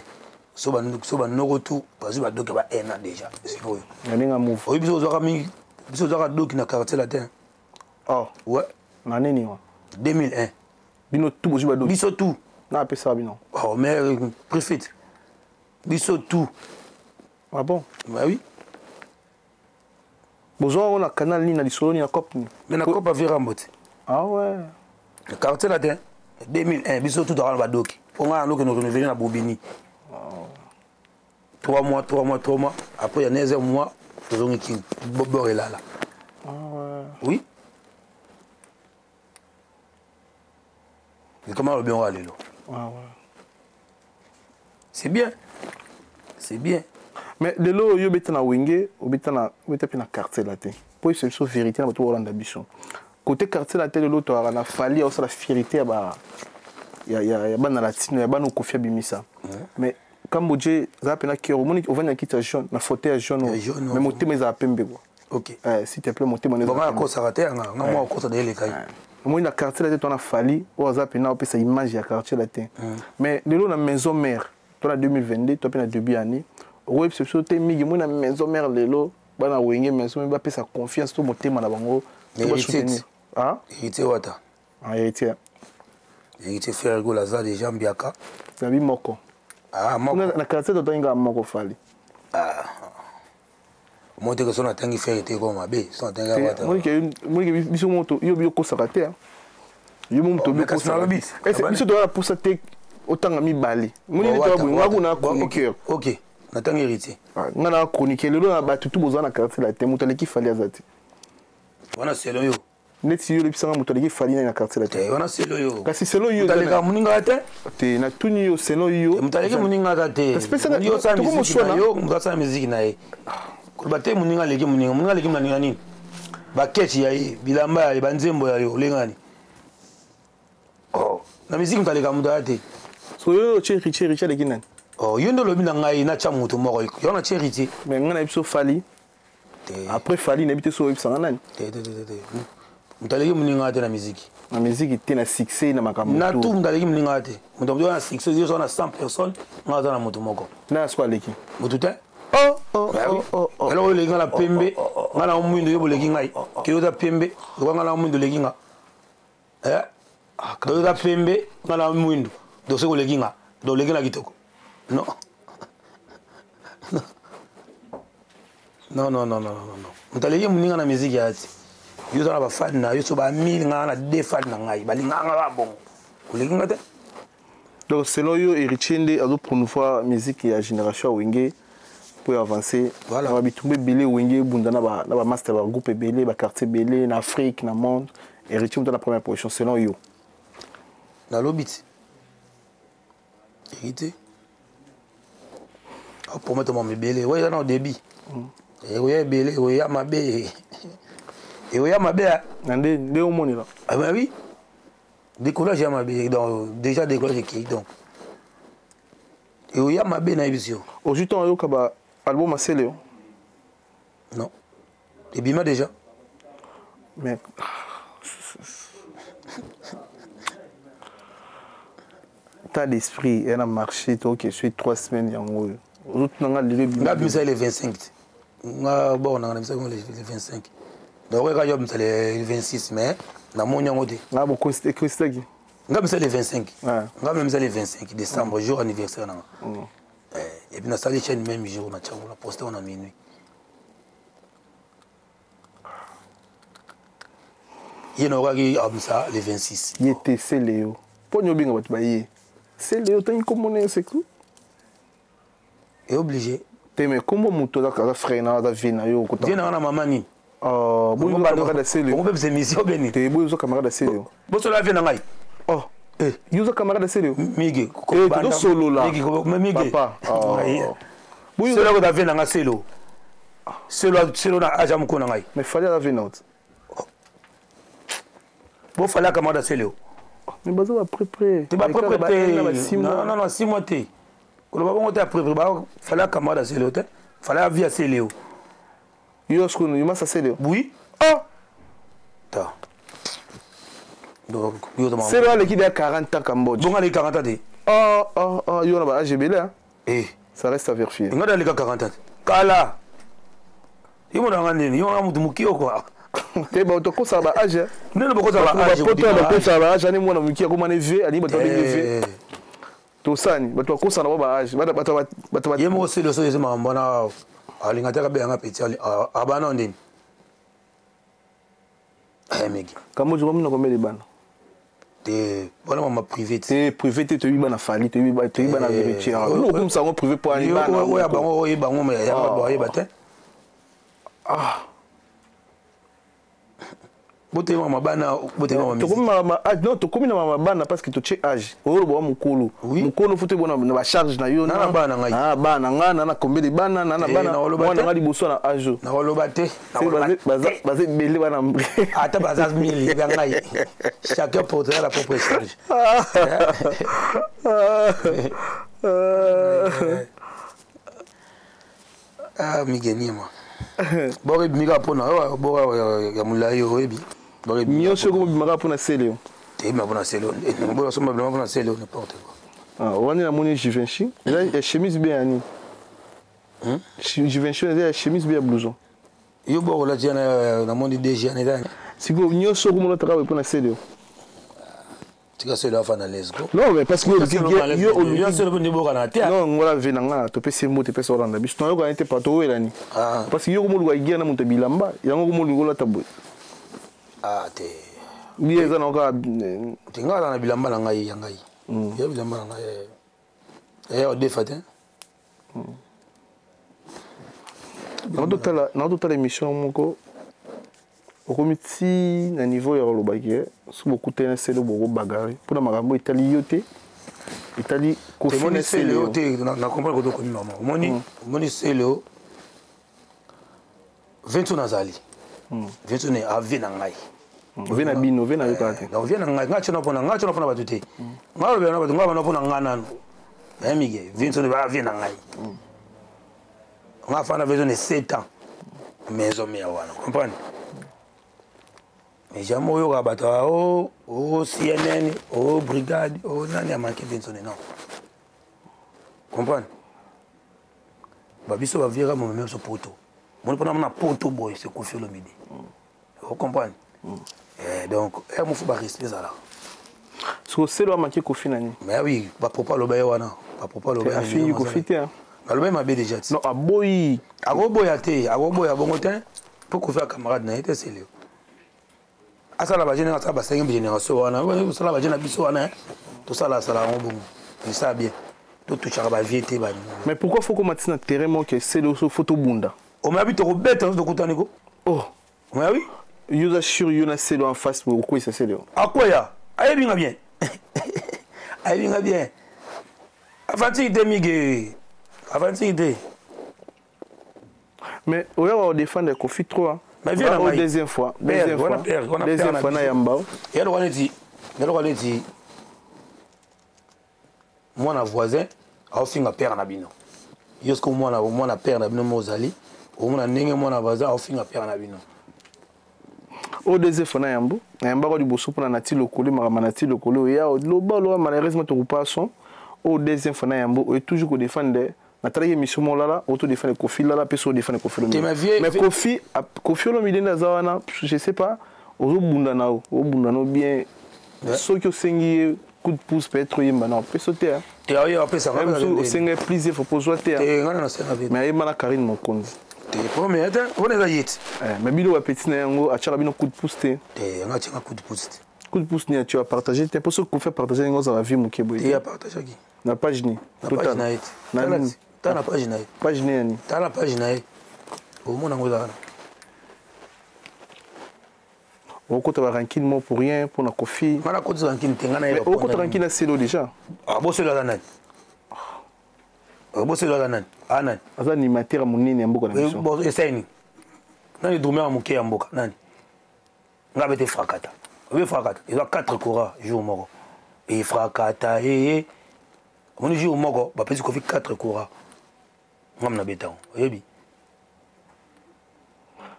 so banoko tout parce que badoki ba 1 an déjà sikoyo nalinga move oyi biso ozwaka mingi biso ozwaka doki na quartier latin oh ouais na nini wa 2001 bino tout bozwi badoki biso tout na apesa bino oh mais préfète biso tout ah bon bah oui bozwa on a canal ni na lisolo ni na cop ni mais na cop avira mbote ah ouais le quartier latin 2001 biso tout dans badoki pour nga no que nous renouveler na Bobini 3 mois après il y a 9 mois tozongi king bobo est là ah ouais oui mais comment le bien aller là ah ouais c'est bien mais de l'eau yo beta na wenge obeta na quartier là te pour c'est une vérité na bato Rolanda biso côté quartier là te de l'autre on a fallu aussi la fierté ya bana latino ya bana kofia bimisa mais comme budget za pena kero moni ovanya kita jaune na fauteuil jaune mais motema za pembe quoi ok s'il te plaît motema ne bon nga ko sarate nga moi ko ça de les kai moni na quartier là te on a fallu o za pena opesa image ya quartier là te mais de l'eau na maison mère toi en 2022 toi pena début année ouais c'est surtout migi moni na maison mère lelo bana wenge maison ba pesa confiance to motema na bango to ba soutenir ah hérité wata ah hérité frère Golaza déjà mbiaka zabi moko ah moko na quartier to inga moko fali ah moi te que son atangi frère était comme abe son atangi wata moi que biso moto yo ko sakate yo moto bi ko sakate est biso to la pour ça te otanga mibali moi ni to bo ngaku na chroniqueur ok natangi hérité ngana chroniqueur lelo na batu tu bozana quartier la te moto le ki fali azati wana selo yo neti yo lebisanga moto aleki fali na quartier la te wana selo yo kasi selo yo mutaleka muninga te na tuni yo selo yo mutaleka muninga te yo sa musique na yo mutasa musique na ye kulbate muninga leki muninga leki muninga nini bakechi ya ye bilamba ya banzembo ya yo lengani oh na musique mutaleka mutala te so yo Richard leki nani oh yo ndo lobi na ngai na cha mutu moko yo na Richard mais ngana biso fali après fali na bité so ebisanga nani te mutaleki muninga te na musique te na succès na makambo na tout mutaleki muninga te mutu na succès yo na 100 personnes nga na mutu moko na so aleki mutu te alors les gens la pembe ngana mwindo yo boleki ngai ke yo ta pembe ko ngana mwindo leki nga do ta pembe ngana mwindo do se ko leki nga do leki na kitoko non mutaleki muninga na musique ya ati yo na ba fan na yo so ba 1000 nga na 2 fan na ngai balinga nga ba bon koleki nga te donc selon yo Erichende azo promouvoir musique ya génération wenge pour avancer voilà ba bitumbe belé wenge bunda na ba master ba groupe belé ba quartier belé na Afrique na monde Erichende dans la première position selon yo na lobit hérité pour mettre mon belé ouais na au début et ouais belé ouais ya mabe et ouais ya mabe ndé au monde là ah bah oui décollage ya mabe donc déjà décollage qui donc et ouais ya mabe na émission aujourd'hui ton yo kaba album Aseleo non et bima déjà mais tas d'esprit elle a marché toi qui suis 3 semaines yango aujourd'hui on a levé nga bimisa les 25 nga bon na bimisa les 25 donc ouais quand je les 26 mais na mon yango te nga bo Christaki nga bimisa les 25 nga bimisa les 25 décembre jour anniversaire na et puis na salle chaîne même jour na tchango la poster on a minuit il y en aura qui ça les 26 il était c'est Léo pour nous bien ba yé c'est Léo t'as une commune c'est tout est obligé te mais comment moto da frère na da vina yo ko vina na maman ni oh bo yo camarade da c'est Léo on peut c'est mission beni te bo yo camarade da c'est Léo bo so la vina ngai oh yo camarade da c'est Léo migi ko ba solo là migi ko migi papa bo yo la ko da vina ngai selo selo na aja mko na ngai mais fallait la vina out bo fallait camarade da Selo mais bazo ba prépare tu vas préparer non 6 mois té ko ba bon té préparer ba fallait camarade da Selo té fallait via Selo yo ce qu'on yuma ça Selo oui ta donc yo demande c'est là l'équipe de 40 ans Cambodge bon les 40 ans yo na ba AGB là Ça reste à vérifier. Il y a les 40 ans. Kala. Il y a un moukio quoi. Tu vas te ça va âge. Non, non, pourquoi ça va âge. Ça va âge. Moi, on a comment lever, ali bato lever. Tout ça ni, bato ko ça va âge. Bato. Il y a moi aussi le so yema mbona alingata be nga petit abana ndini. Eh mec. Comment je vois combien de ban? Te voilà ma privé. C'est privé te yi bana fali, te yi bana vérifier. Non comme ça on privé pour aller bana. Ouais bango yi bango mais ya ba yi batin. Ah. Bote mama bana bote mama to comme mama non to comme mama bana parce que to check âge oro bo mukulu mukulu fute bona ba charge na yo na bana ngai ah bana ngana na combien de bana na bana bona ngali boso na âge na oloba te baze bele bana ata bazaz mili ya ngai chacun porte la propre charge ah migenima bore mika pona bora ya mulayo oyebi Mio soko bimaka pona seleo. Te ma pona seleo. Bo so ma pona seleo n'importe quoi. Ah, on est la monnaie Givenchy. Là, il y a chemise bien ani. Givenchy, il y a chemise bien blouson. Yo bo la tiana na monnaie DG ani dani. Si go mio soko mo travail pona seleo. Tika seleo afana lesgo. Non, mais parce que yo seleo ni bo kana tia. Non, ngora venanga to pese mo te pese oranda. Bisto yo ka ente pato elani. Ah. Parce que yo mo lwa igena mo te bilamba, yango mo lwa taboy. Ah te bien ça n'aura tinga na bilamba na ngai ya ngai ya bilamba na ngai au défatin na toute l'émission moko au comité na niveau ya lobaki sous beaucoup de c'est le bobo bagarre pour na makambo itali yote itali kofine c'est le yote na comprendre ko ko normal moni c'est le 20 nazali 20 ne avena ngai vena bino vena yokate na vena ngai ngachona pona batuté ngalo bena batu ngaba pona ngana emige 20 ne ba vena ngai ngafana besoin de 7 ans maison mia wana comprendre mais jamais yo batu o CNN o brigade o nani a manqué 20 non comprendre babiso ba vira mo même so poto mon pona na poto boy c'est Koffi Olomide vous comprenez donc il faut pas rester ça là so c'est le manqué Koffi nani mais oui pas papa lo baye wana pas papa lo baye fini Koffi te ba lo baye ma bé déjà non aboyi agoboya bongo te pour Koffi a camarade na était c'est le asala ba génération ba 5e génération wana sala ba génération biso wana to sala on bon il ça bien to toucher ba viété ba mais pourquoi faut qu'on matine terrain mo que c'est le photo bunda on m'a habité au bête de Koutaniko. Oh, oui oui. Vous assure Yona c'est en face mais pourquoi ça c'est là? À quoi ya? Aïe bien. Aïe bien. Avant de migrer. Avant de. Mais on va défendre Koffi trop. Mais viens la deuxième fois. Deuxième fois na yamba. Et alors on dit moi na voisin a fait un père na bino. Yosko moi na père na bino mozali. On a n'engé moi na voisin a fait un père na bino. Au deuxième fois na yamba ko di boso pour na nati lokolo mamanati lokolo ya lo malheureusement to pas son. Au deuxième fois na yamba et toujours ko défendre na travailler mission molala auto défendre Koffi là personne défendre Koffi Olomide. Mais Koffi Olomide na zawana je sais pas au bunda na bien ceux qui sengi coup de pouce peut-être yemba na peut sauter hein. Tu as eu après ça même si sengi plaisir faut poser terre. Mais il m'a Karine Mokonzi. T'es premier attends on est là yet. Mais bilo petit na yango a chara bino coup de pouce te. T'es nga tient coup de pouce. Coup de pouce ni tu as partagé t'es pour ce qu'on fait partager ngo za vie mokebo. Tu as partagé qui? Na page ni. Total. T'as la page ni. Page ni. T'as la page ni. Au monde ngo za. Au côté ranking mo pour rien pour na Koffi. Mala côté ranking tengana na. Au côté ranking na selo déjà. Ah bo selo la nani. Bo selo la nani. Ah nani. Aza ni matière munini ya mboka na biso. Bo essaye. Nani dormir amuke ya mboka nani. Ngabe te frakata. Oui frakata. Il a 4 courants jour moko. Et frakata mon jour moko ba pesi Koffi 4 courants. Ngam na beton. Yebi.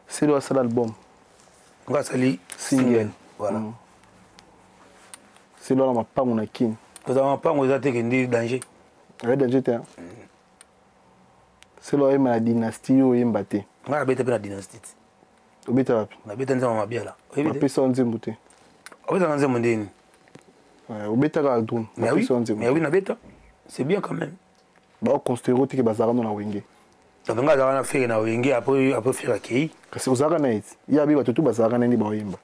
C'est le seul album. Nga sali single. Voilà. C'est là ma pas mon akin. Vous avez pas vous êtes que danger. Ouais danger t'es. C'est là la dynastie ou Mbaté. On a bêté la dynastie. On bêta rapide. On a bêté dans ma bière là. On a ça en Zembouté. On a bêté dans Zembouté. On bêta à Aldoun. Mais oui, on a bêta. C'est bien quand même. On considère que Bazara dans la Wenge. Donc on a fait na Wenge après faire accueillir. Parce que vous avez un il y a bien tout Bazara nani ba Wemba.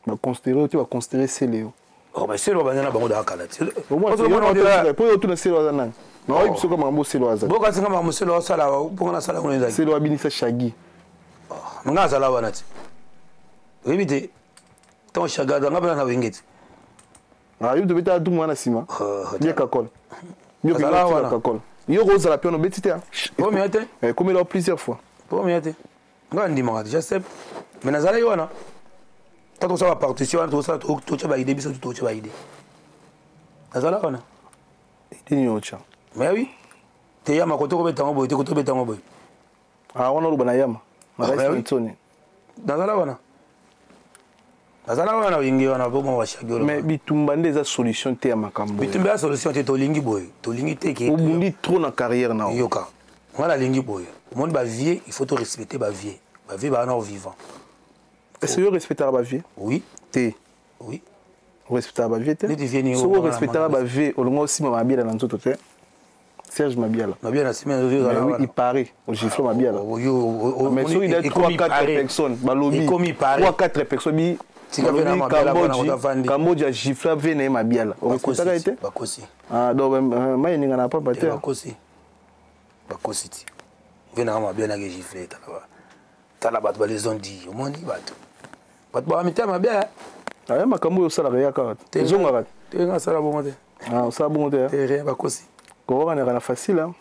Ba considérer tu vas considérer c'est Léo. Oh mais c'est le banana bango da kala. Au moins pour tout na c'est le nan. Non, il faut comme un c'est le hasard. Boka singa ma c'est le sala pour na sala on est. C'est le abinisa Shagi. Nga sala wana ti. Éviter. Ton Shaga dans na Wenge. Ah, il devait être tout mwana sima. Bien kakol. Bien kakol. Yo rose la piano betite. Comment était? Comme il a plusieurs fois. Comment était? Nga ndima déjà c'est. Mais nazala yona. Tant ça va partition, tout ça tout tu vas idée, tout tu vas idée. Nazala wana. Idée yocha. Mais oui. Te yama ko to ko betango boy, te ko to betango boy. Ah wana lu bana yama. Mara Ntoni. Nazala wana. Nazala wana wingi wana bomo wa shagolo. Mais bitumba ndeza solution te ya makambo. Bitumba solution te to lingi boy. To lingi te ke. Obundi trop na carrière na. Yoka. Ngala lingi boy. Au monde ba vie, il faut te respecter ba vie. Ba vie ba na vivant. Est-ce que vous respectez la vie? Oui. T. Oui. Vous respectez la vie? Si vous respectez la vie, au long aussi, ma bière dans tout le Serge Mabiala. Mabiala, c'est bien. Oui, il paraît. Au gifle Mabiala. Mais si il y a 3-4 personnes, 3-4 personnes, Cambodge a giflé Véné Mabiala. Vous respectez la vie? Bakosi. Ah, donc, je n'ai pas battu. Bakosi. Bakosi. Véné Mabiala a giflé. Tala bat ba les ont dit au monde bat ba amita ma bien ah makambo yo sala ya ka zonga rat te nga sala bon te ah sala bon te te rien ba kosi ko wana na facile hein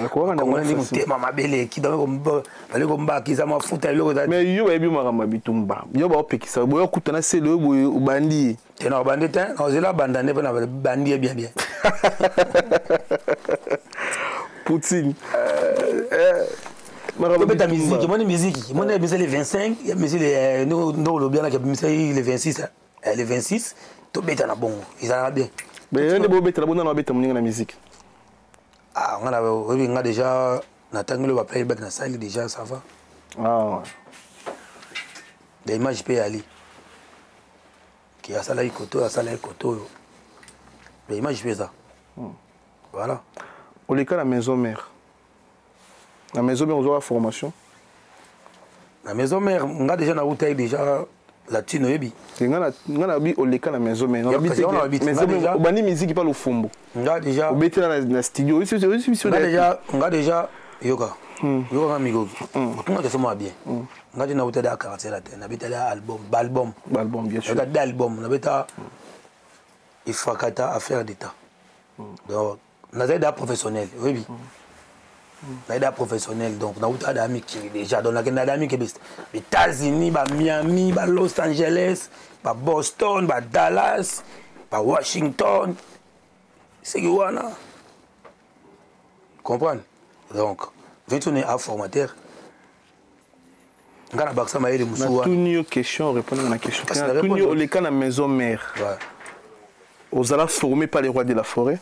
ko wana na te mama bele ki dans ba bale ko mba ki za mafuta lo ko mais yo ba bi makamba bitumba yo ba opekisa boyo kutana se le boyo ubandi te na bandi te na zela bandane pa na bandi bien bien Poutine ta musique, mon musique, mon musique les 25, il y a musique les nous le bien là qui les 26 les 26, tout bête na bon, ils en bien. Mais il y a des beaux bêtes là bon na bête mon musique. Ah, on a déjà na tango le papier back na salle déjà ça va. Ah. Des images peut aller. Qui a ça là ikoto, a ça là ikoto. Les images fait ça. Voilà. On les cas la maison mère. La maison mère, on aura la formation. La maison mère, on a déjà déjà la tine yebi. On a bi au leka la maison mère. On a bi musique pas le fombo. On a déjà. On bête dans studio. On a déjà yoga. Yoga amigo. On a déjà moi bien. On a déjà nauté da quartier là. On a bête album. Album bien sûr. On a déjà album. On a bête il faut kata affaire d'état. Donc on a déjà professionnel. Oui. Naïda professionnel donc na uta d'ami qui déjà dans la d'ami qui est États-Unis, Miami, Los Angeles, Boston, Dallas, Washington. C'est wana. Comprendre? Donc, venez à formateur. Ngana baksa maïle musuwa. Tout une question répondre à la question. Tout les cas la maison mère. Ouais. Aux allons formés par les rois de la forêt.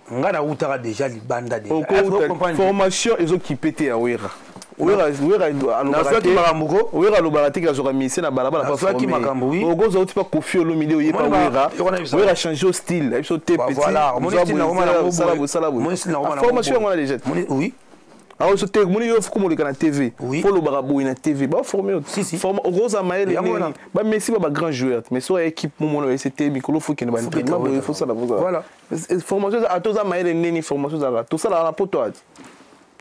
Ngana utara déjà libanda déjà. Formation ils ont qui pété à Ouira. Ouira lo barati ka zoka mise na balabala pas formé. Ogo zo tipa kofi lo milieu yepa Ouira. Ouira changer au style, ils sont petit. Voilà, mon style na formation on a déjà. Oui. Alors ce teg moni yo fuko mo na TV. Faut lo barabo na TV. Ba formé. Si. Forme Rosa Maël ba Messi ba grand joueur mais sur équipe mo no c'était Mikolo faut qu'il ne ba entraînement il faut ça la voilà. Formation à tous Maël neni formation ça tout ça la poto at.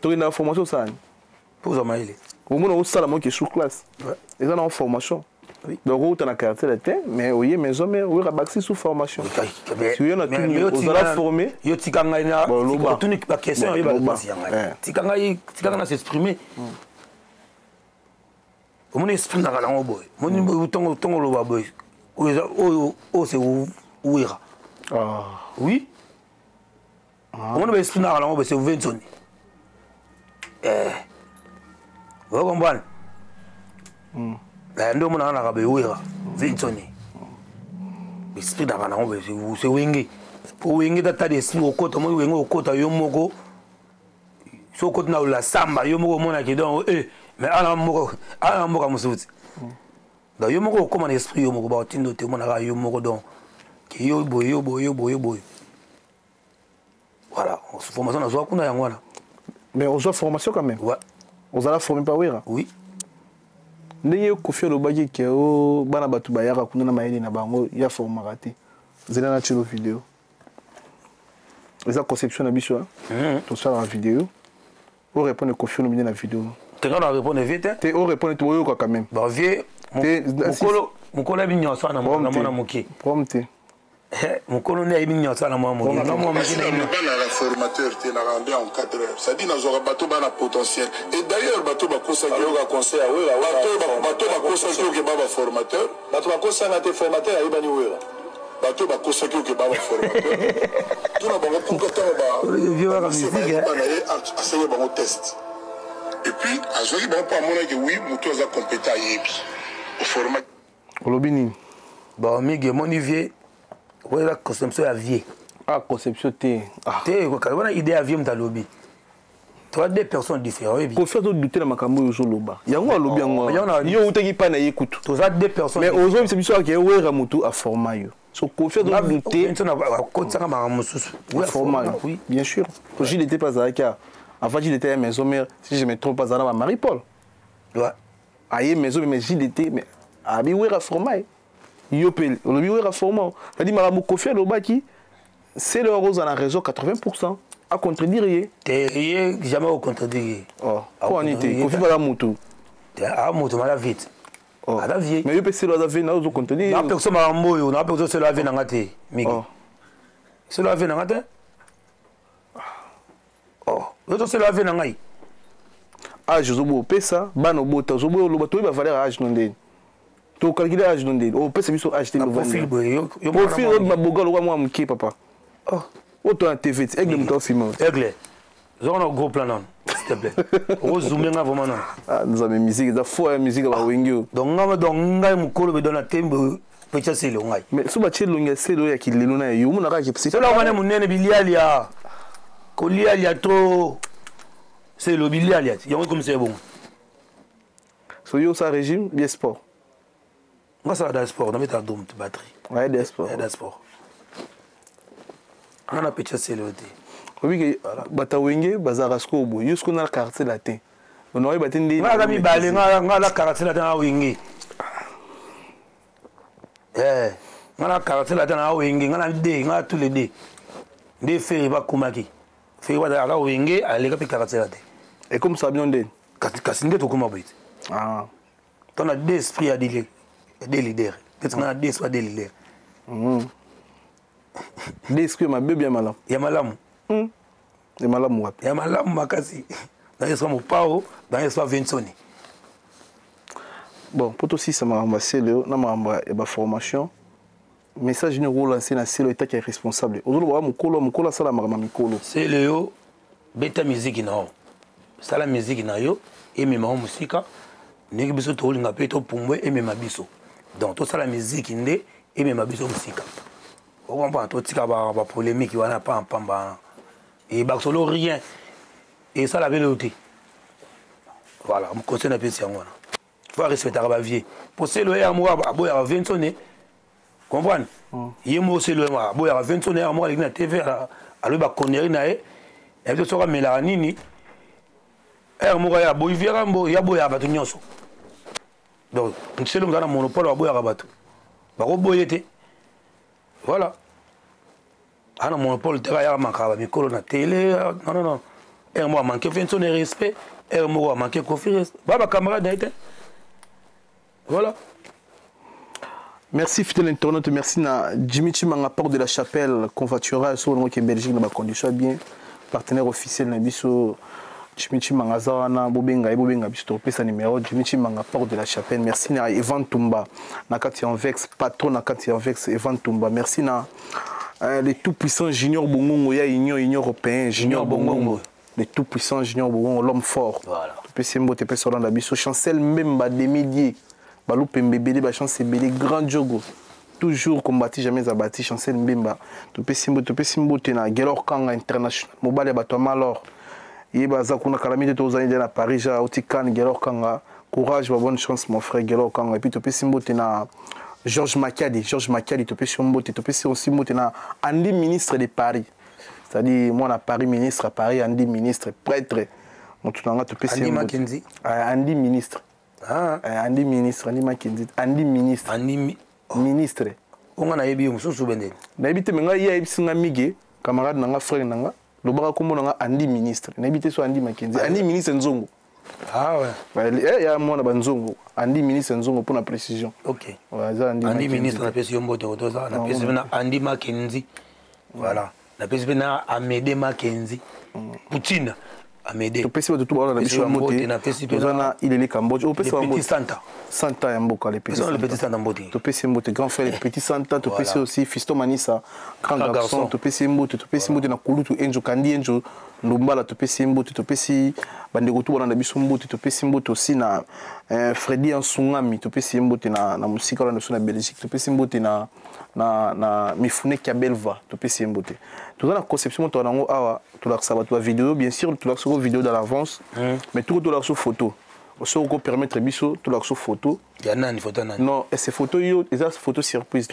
To une formation ça. Pour Maël. Au moins on sala mo qui sous classe. Ils ont en formation. Oui. Donc on a la carte de terre mais oui mais on a baxi sous formation. Tu es on a formé. Yo tikanga ina tout ni pas question yo ba passer yanga. Tikanga s'exprimer. Au moins esprit na la boy. Mon tongo lo ba boy. O c'est ouira. Ah. Oui. On a esprit na la boy c'est Vincent. Vous comprenez? La ndo mona na ka be wera Vincent. Esprit da kana ngombe c'est wingi. Pour wingi da ta de si okota mo wingi okota yo moko so côté na la samba yo moko mona ki donc mais ala moko musuti donc yo moko comment esprit yo moko ba tindo te mona yo moko donc ki yo boy voilà formation na zo kuna yango wana mais on soit formation quand même ouais on a formé par Wera oui ndenge kofi lobaki ke o bana batu bayaka kuna na mayeli na bango ya formaka te zela na tshilo vidéo eza conception na biso to sala na vidéo o répondre kofi no na vidéo te ngana répondre vite te o répondre to yoka quand même ba vie mukolo bi nyonso na mona muki prompte mukolo ne bi nyonso na mona muki na mona muki na la formateur te na rendé en 4 heures ça dit na zo bato bana potentiel et d'ailleurs bato ba kosa yoga conseil a wera bato ba kosa yoga baba formateur bato ba kosa na te formateur ayi bani wera bato ba kosa yoga baba formateur tuna bango punkata ba vieux wa musique a essayé bango test et puis a zoki bango pa mona que oui muto za compétent yebi au format olobini ba migi moni vie wera conception ya vie conception te quand on a idée à vie mtalobi tu as deux personnes différentes pour faire douter la makambo yo zoloba yango alobi yango yo utaki pa na yekutu tu as deux personnes mais aujourd'hui c'est biso ke wera mutu a format yo so ko faire douter tu na ko tsaka maramususu format oui bien sûr il était pas à Dakar avant il était à maison mère si je me trompe pas à Marie-Paul ouais aye maison mais il était mais abi wera format yo pe olobi wera format ça dit maramu ko faire lobaki c'est le rose à la réseau 80% à contredire jamais au contredire quoi en était kofi bala mutu mutu mala vite ala vie mais yo pe c'est la vie na au contredire na personne marambo yo na personne c'est la vie na ngate miki c'est la vie na ngate yo c'est la vie na ngai âge zobo pesa bana bota zobo lo bato ba valeur âge nondé to calculer âge nondé o pesa biso âge te no profil yo profil ba boga lo moi mki papa auto en TV aigle muto film aigle zona gros plan non s'il te plaît o zoomer nga vraiment non nous avons musique da fo musique ba wengio donc ngai mukolo be dona tembo pecha sele ngai mais so ba chelo nga selo ya kilelo na yo muna ka ke c'est là on munene bilialia ko lialia trop c'est le bilialia yango comme c'est bon so yo ça régime bien sport moi ça da sport on met ta dome batterie ouais des sport on a pecha sele ote oui que bata wenge bazara sko bo yusko na quartier latin on aurait batindi nga mi balé nga la quartier latin a wenge nga la quartier latin a wenge nga na de nga tous les deux de faire ba kumaki faire ba ala wenge ale ka quartier latin et comme ça bien den kasinde to kuma bait ton a deux esprits à dire des leaders peut-être nga deux soit des leaders d'esprit ma bébé malam ya malamu de malam wapi ya malamu makasi dans les soins pao dans les soins Vinconi bon pour aussi ça m'a ramassé le na m'a ba formation message ni rôle c'est na c'est l'état qui est responsable aujourd'hui wa mukolo sala mama mikolo c'est le yo beta musique na sala musique na yo et même en musique ndenge biso to linga pe to pumbwe et même biso donc to sala musique ndé et même biso musique on comprend tout tika ba polémique wana pa pamba et ba solo rien et ça la vérité voilà on continue à penser ngwana faut respecter ba vie pour c'est le moi aboya 20 sonné comprendre yemo c'est le moi aboya 20 sonné moi na TV alors ba connerie na et to soka mela nini moi ya boy viera mbo ya boya ba nyonso donc c'est le dans monopole aboya ba to ba ko boyete voilà ah non monopole te ya makaba mikolo na télé non moi manqué Vincent de respect moi manqué confiance baba camarade été voilà merci fidèle internaute merci na Jimmy Chimanga Porte de la Chapelle convoiturage sur le Belgique na ba condition bien partenaire officiel na biso Jimmy Chimanga zawana bobenga biso to pesa numéro Jimmy Chimanga Porte de la Chapelle merci na Evan Tumba na kati en vex patron na kati en vex Evan Tumba merci na les tout puissants junior bongongo ya union européen junior bongongo les tout puissants junior bongongo l'homme fort voilà to pesa mbote pesa Rolanda biso chancel même ba demi-dié balou pembebele ba chance belé grand jogo toujours combattu jamais abattu chancel mbemba to pesa mbote na Gelor Kanga international mobile ba to malor Il y a kuna calamité aux années à Paris, à Otikan, Gelor Kanga. Courage, bonne chance, mon frère Gelor Kanga. Et puis, tu peux s'imboter na Georges Macadi, tu peux s'imboter, tu peux s'imboter na Andy, ministre de Paris. C'est-à-dire, moi, à Paris, ministre, à Paris, Andy, ministre, prêtre. Andy Mackenzie. Andy, ministre. Ah. Andy, ministre, Andy Mackenzie. Andy, ministre. Andy, ministre. On a eu un sous-souvenir. N'habite mais il y a un ami, camarade, un frère, le bras comme on a Andy, ministre. N'habite sur Andy Mackenzie. Andy, ministre, Nzongo. Ah ouais. Il y a un monde à Nzongo. Andy, ministre, Nzongo pour la précision. Ok. Andy, ministre, on a pu Andy Mackenzie. Voilà. On a pu Amédée Mackenzie. Poutine. Amédée. Tu peux essayer de tout voir dans la mission montée. Il est les Cambodge. Le petit Santa. Santa et Mboka, les petits Santa. Le petit Santa Mbote. Tu peux essayer de grand frère, les petits Santa. Tu peux essayer aussi Fisto Manissa, grand garçon. Tu peux essayer de na Kulutu Enjo, Kandi Enjo, Lumbala. Tu peux essayer de Bandegotu dans la mission montée. Tu peux essayer aussi na Freddy Ansungami. Tu peux essayer de na musique dans la Belgique. Tu peux essayer de na Mifune Kabelva. Tu peux essayer de tout ça la conception tu as tu as ça tu as vidéo bien sûr tu as sur vidéo dans l'avance mais tout tu as sur photo aussi on peut permettre biso tu as sur photo il y a une photo non et ces photos yo les photo surprise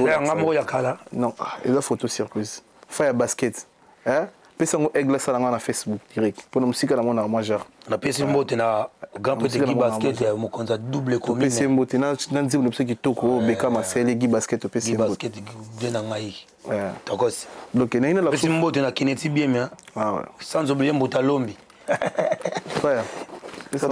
non les photo surprise fire basket hein pesa ngo aigle ça na Facebook direct pour musique na mona majeur na pesa mbote na grand petit basket mo konza double commune pesa mbote na nzimbo pesa kitoko beka masele gi basket pesa basket bien na ngai takosi donc na ina la pesa mbote na kineti bien mais sans oublier mbota lombi frère ça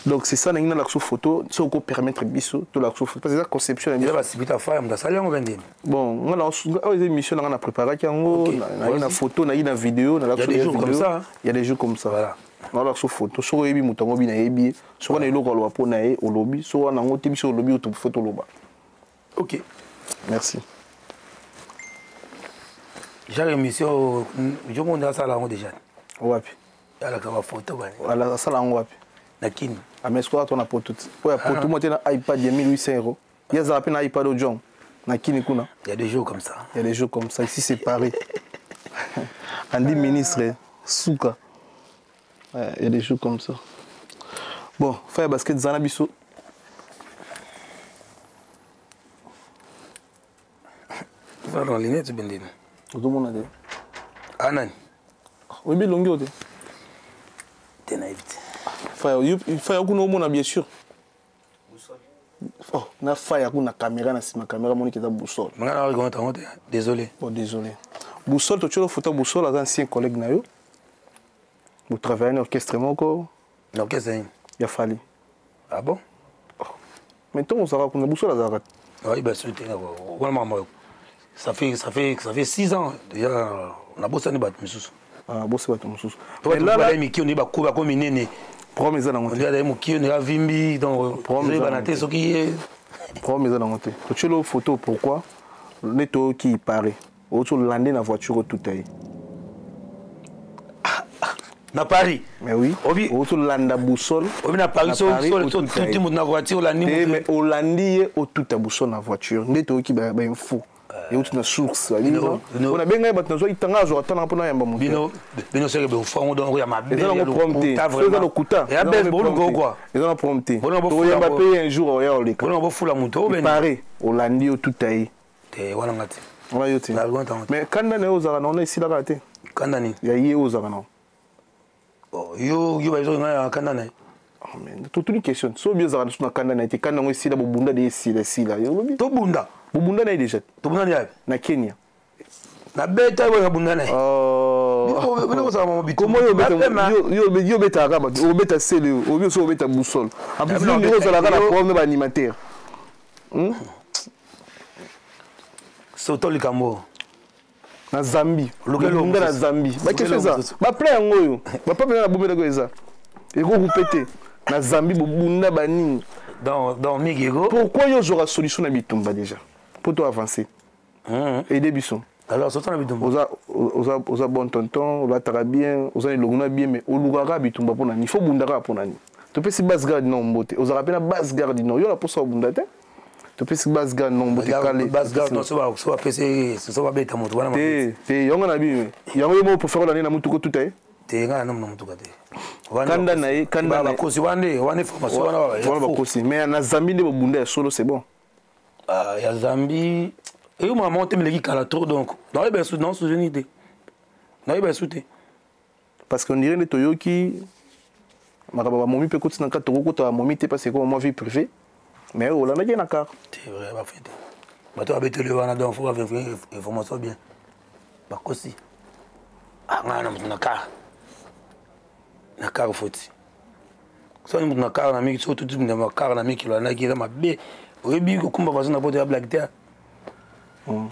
donc c'est ça na ina la photo ça ko permettre biso to la photo parce que la conception il va sibita faire mda sali ngo bendeni bon ngala aux émissions on a préparé kango na ina photo na ina vidéo na la il y a des jours comme ça il y a des jours comme ça voilà on a photo so yebi mutango bi na yebi so na eloko lo po na e o lobby so na ngo tibiso lobby to photo loba OK merci j'ai émission je monte ça là déjà wapi ala kama photo bani ala sala ngo wapi lakini amesquat on a poto pour poto monter na iPad de 1800 €. Il y a zappé na iPad au John na kini kuna il y a des jours comme ça ici c'est Paris Andy ministre Souka il y a des jours comme ça bon faire basket zana biso va dans ligne tu bendine tout le monde a dit anani oui bien longueur de t'es naïvité fire kuna omona bien sûr oh na fire kuna caméra na sima caméra moni keza boussole mangana wa comment t'as désolé boussole to cholo photo boussole az ancien collègue na yo vous travaillez en orchestre moko l'orchestre ya fali ah bon maintenant on sera kuna boussole azara oui ben c'est vraiment ça fait 6 ans déjà on a bossé ni bat misusu ah bossé bat misusu mais là mi ki on ba ko ba ko minene promesa na ngote ya mo ki on a vimbi donc promesa na te soki promesa na ngote to chelo photo pourquoi neto qui paraît auto lander na voiture tout aille na Paris mais oui auto landa boussole obi na Paris so tout monde na voiture la ni mais hollandie au tout ta boussole na voiture neto qui ba info et autre na source on a bien battu zo itanga zo atana pona yamba mo bino seke be fongo donc ya mabe ya le prompter vraiment le kuta ya bes bon quoi ils ont prompter to yamba payer un jour ya ole on va fula muto ben Paris hollandie au tout aille te wala ngati wala yote mais kanda ne ozara non ici la raté kanda ni ya ye ozara non yo ba zo ngaya kanda na mais toute une question so bien ozara na kanda na te kanda ngo ici la bunda de ici la yo to bunda bunda na déjà to bunda ni na Kenya na beta yo bunda na bino ça mama bitu comment yo beta kama o beta sele o bio so beta boussole en plus yo ozala kana problème animateur Soto likambo na Zambie lokelo na Zambie ba question ça ba plein ngoyo ba pas na bombe ko eza et go répéter na Zambie bunda banini dans Migego pourquoi yo aura solution na bitumba déjà pour toi avancer et des bisons alors soto na bitumba oza bon tonton oza tara bien oza longona bien mais olugara bitumba pona ni faut bundara pona ni to pe si base garde non mbote oza rapena base garde non yo la posa bunda te to pe si base garde non mbote kale base garde non so va beta moto wana te yonga na bi yonga mo pour faire la na mutu ko tout est te nga na mutuka te kanda na ye kanda ba kosi wande formation wana ba kosi mais na Zambie de bunda ya solo c'est bon ya Zambie et moi monter me kala trop donc dans les besoins non souvenir de na ba souté parce qu'on dirait les Toyoki makaba momi pe kotina ka toko kota momi te parce que moi vie privée mais on l'a na car c'est vrai ba fait ba to abete le wana donc faut avoir information bien ba kosi ngana mutuna ka na car foti so ni mutuna car na miki so tout na ma car na miki na ki ma be oyebi ko kumba façon na poto ya black terre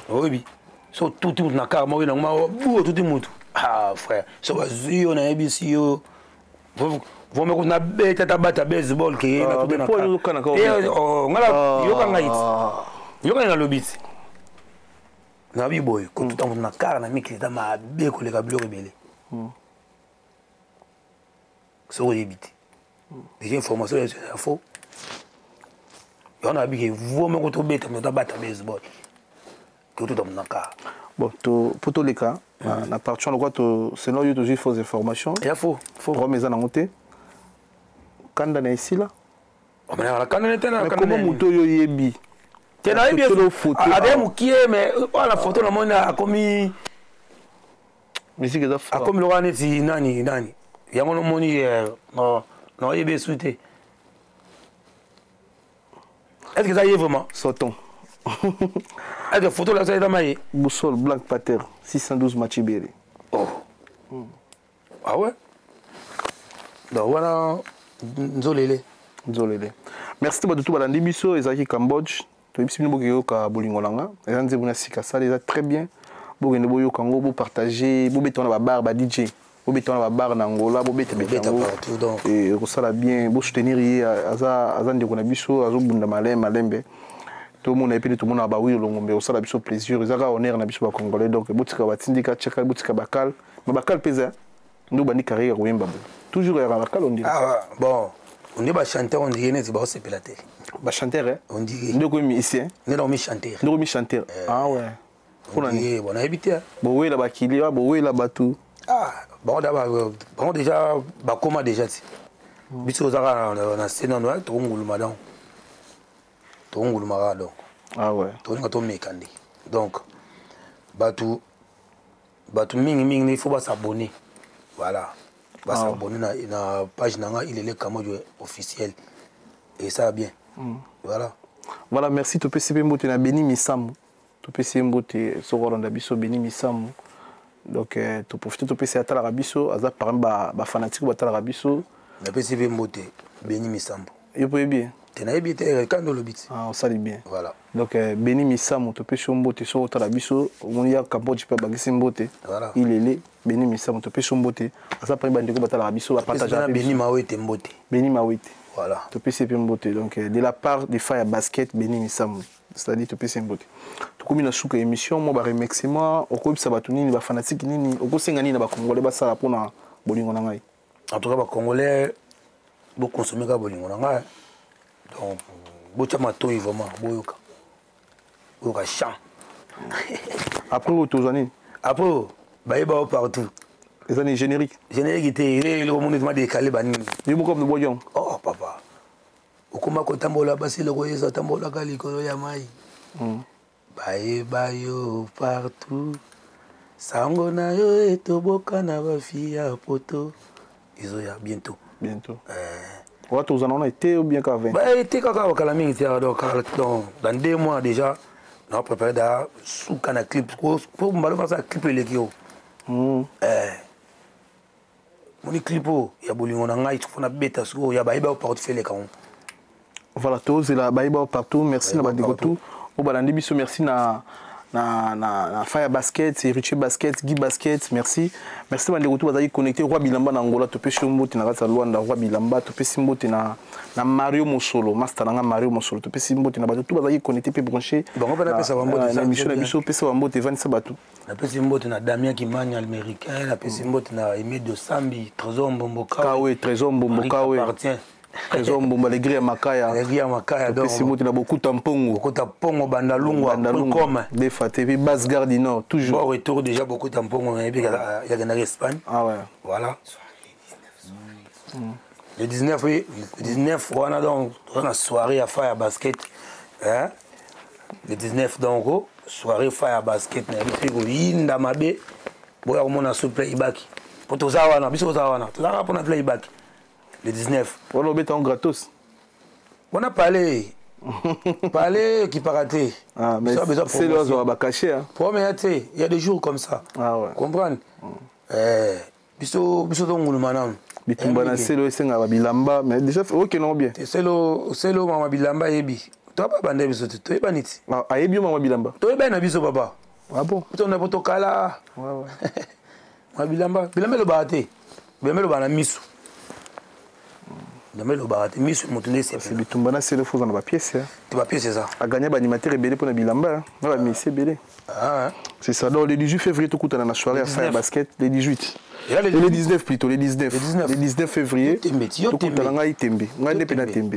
oyebi so tout mutuna car mo na ma bu tout mutu ah frère so bazio na ABC yo vont me na be tata bata baseball ke na tout na car oh ngala yo ka ngait yo ka na lobiti na bi boy ko tout mutuna car na miki ta ma be ko le ka bleu rebelle so oyebi déjà information est faux on a bien vous me ko to beta me ta bata baseball que tout dans car bon pour tous les cas na partir de quoi selon you toujours fausses informations il faut remettre en côté quand dans ici là mais la quand on était là comment moto yo yebi tu na yebi photo avec mukie mais la photo la mona a commis musique de a comme le rane ti nani yango no moni non yebi souté est-ce que ça y est vraiment sortons est-ce que photo là ça est dans maille Boussole Black Panther 612 Machiberi oh ah ouais donc voilà nzolele merci de tout balandi biso ezaki Cambodge to bisi bino bokeyo ka bolingolanga ezanze buna sika ça déjà très bien bokende boyo kango bo partager bo betona ba bar ba DJ bo betona ba bar na Angola bo beta partout donc et ko sala bien bo soutenir ye aza ndeko na biso azobunda malembe tout le monde a épé tout le monde a baoui longombe au sala biso plaisir ezaka honneur na biso ba congolais donc botika batindika cheka botika bakal mais bakal pesa ndo bandi carrière oyemba toujours ya bakal on dit ah bon on est ba chanteur on dit né c'est ba c'est pelaté ba chanteur hein on dit ndo ko musicien non mi chanteur ah ouais on dit bon habité bon oui là ba kili bon oui là batu ah bon d'abord bon déjà ba comment déjà biso zaka na scène on to ngulu madam tongulu mara donc ah ouais tolinga to mekandi donc batu mingi il faut s'abonner voilà s'abonner na page nanga il est comme officiel et ça bien voilà merci to PCP mbote na Beni Misamu to PCP mbote so rolanda biso Beni Misamu donc to profiter to PCP atala biso aza par ba fanatique ba atala biso na PCP mbote Beni Misamu yo poye bien tenayebi te kando lobiti on sali bien voilà donc Beni Misamu to pesi mbote so otala biso on ya Cambodge pe bagisi mbote voilà il est Beni Misamu to pesi mbote asa pa bandeko batala biso ba partager Beni Mawete mbote voilà to pesi pe mbote donc de la part des Fire Basket Beni Misamu c'est-à-dire to pesi mbote to komi na suka émission mo ba remerciement okobisa batu nini ba fanatique nini okosenga nini na ba congolais ba sala pona bolingo na ngai en tout cas ba congolais bo consommer ka bolingo na ngai donc bocha matoi vraiment boyoka chant après autozani après baïba partout les années génériques était le monde m'a décalé bani ni mo comme boyon oh papa okoma ko tambola basi le koyesa tambola kali ko ya mai baïba yo partout sango na yo etoboka na ba fia poto izoya bientôt on a été ou bien qu'à 20 bah été kaka wakala mingi tia donc dans 2 mois déjà on a préparé da sous kana clip pour mbalo faire ça clip le kio mon clipo ya bolingo na ngai tufona beta siko ya baiba portefeuille ka voilà tous et la baiba partout merci na bandeko tout au balandi biso merci na Fire Basket, Richie Basket, Guy Basket, merci bandeko tout bazali connecté Roi Bilamba na Angola to pesi mbote na kata Luanda Roi Bilamba to pesi mbote na Mario Mosolo master na Mario Mosolo to pesi mbote na bato tout bazali connecté pe branché bon on va pesa ba mbote na mission na biso pesa ba mbote vanisa bato na pesi mbote na Damien Kimanya américain na pesi mbote na Aimé de Sambi Trésor Mbomboka Kawe Trésor Mbomboka Trésor Mbomba, les grilles à Makaya. Les grilles à Makaya. Donc, c'est il a beaucoup de tampongo. Beaucoup de tampongo, Bandalungwa, comme. Des fatés, puis basse garde du Nord, toujours. Bon retour, déjà beaucoup de tampongo. Il y a en Espagne. Ah ouais. Voilà. Le 19, oui. Le 19, on a donc une soirée à faire à basket. Hein? Le 19, donc, soirée à faire à basket. Il y a un boya komona so playback po tozawana biso tozawana tozaka pona playback le 19 on obeta en gratos on a parlé qui paraté ah mais c'est le zo ba caché hein pour mais il y a des jours comme ça ah ouais comprendre biso ngulu manam bitumba na selo esenga ba bilamba mais déjà OK non bien selo mama bilamba yebi to ba bande biso to yeba niti ah yebi mama bilamba to yeba na biso papa. Ah bon? On a pas kala. Ouais. Bilamba lo baate. Bilamba lo bana misu. Bilamba lo baate misu mutune c'est. C'est bitumba na c'est le faux dans la pièce. Tu vas pièce ça. A gagner ba animateur belé pour na bilamba. On va misser belé. Ah. C'est ça. Donc le 18 février tout coûte dans la soirée à faire basket le 18. Et là, le 19 plutôt, le 19. Le 19 février. Tout coûte dans la Itembe. On a des pénatembe.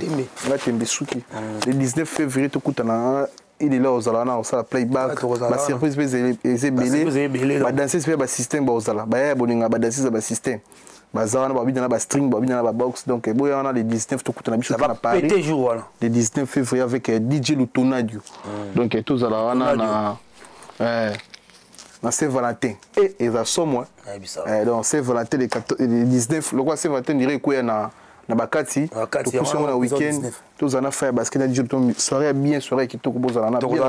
On a tembe souki. Le 19 février tout coûte dans il est là aux alana au sala playback la surprise est belé ba danser c'est ba système ba aux ala ba ya boninga ba danser ba système ba zana ba bidana ba string ba bidana ba box donc boya on a le 19 tout coûte na biso na Paris le 19 février avec DJ Lutonadio donc tous alana na Saint-Valentin et ça somme donc Saint-Valentin le 19 le quoi Saint-Valentin dirait quoi na bakati tout sur un week-end tous en a fait basket na jour soirée bien soirée qui tout boza na bien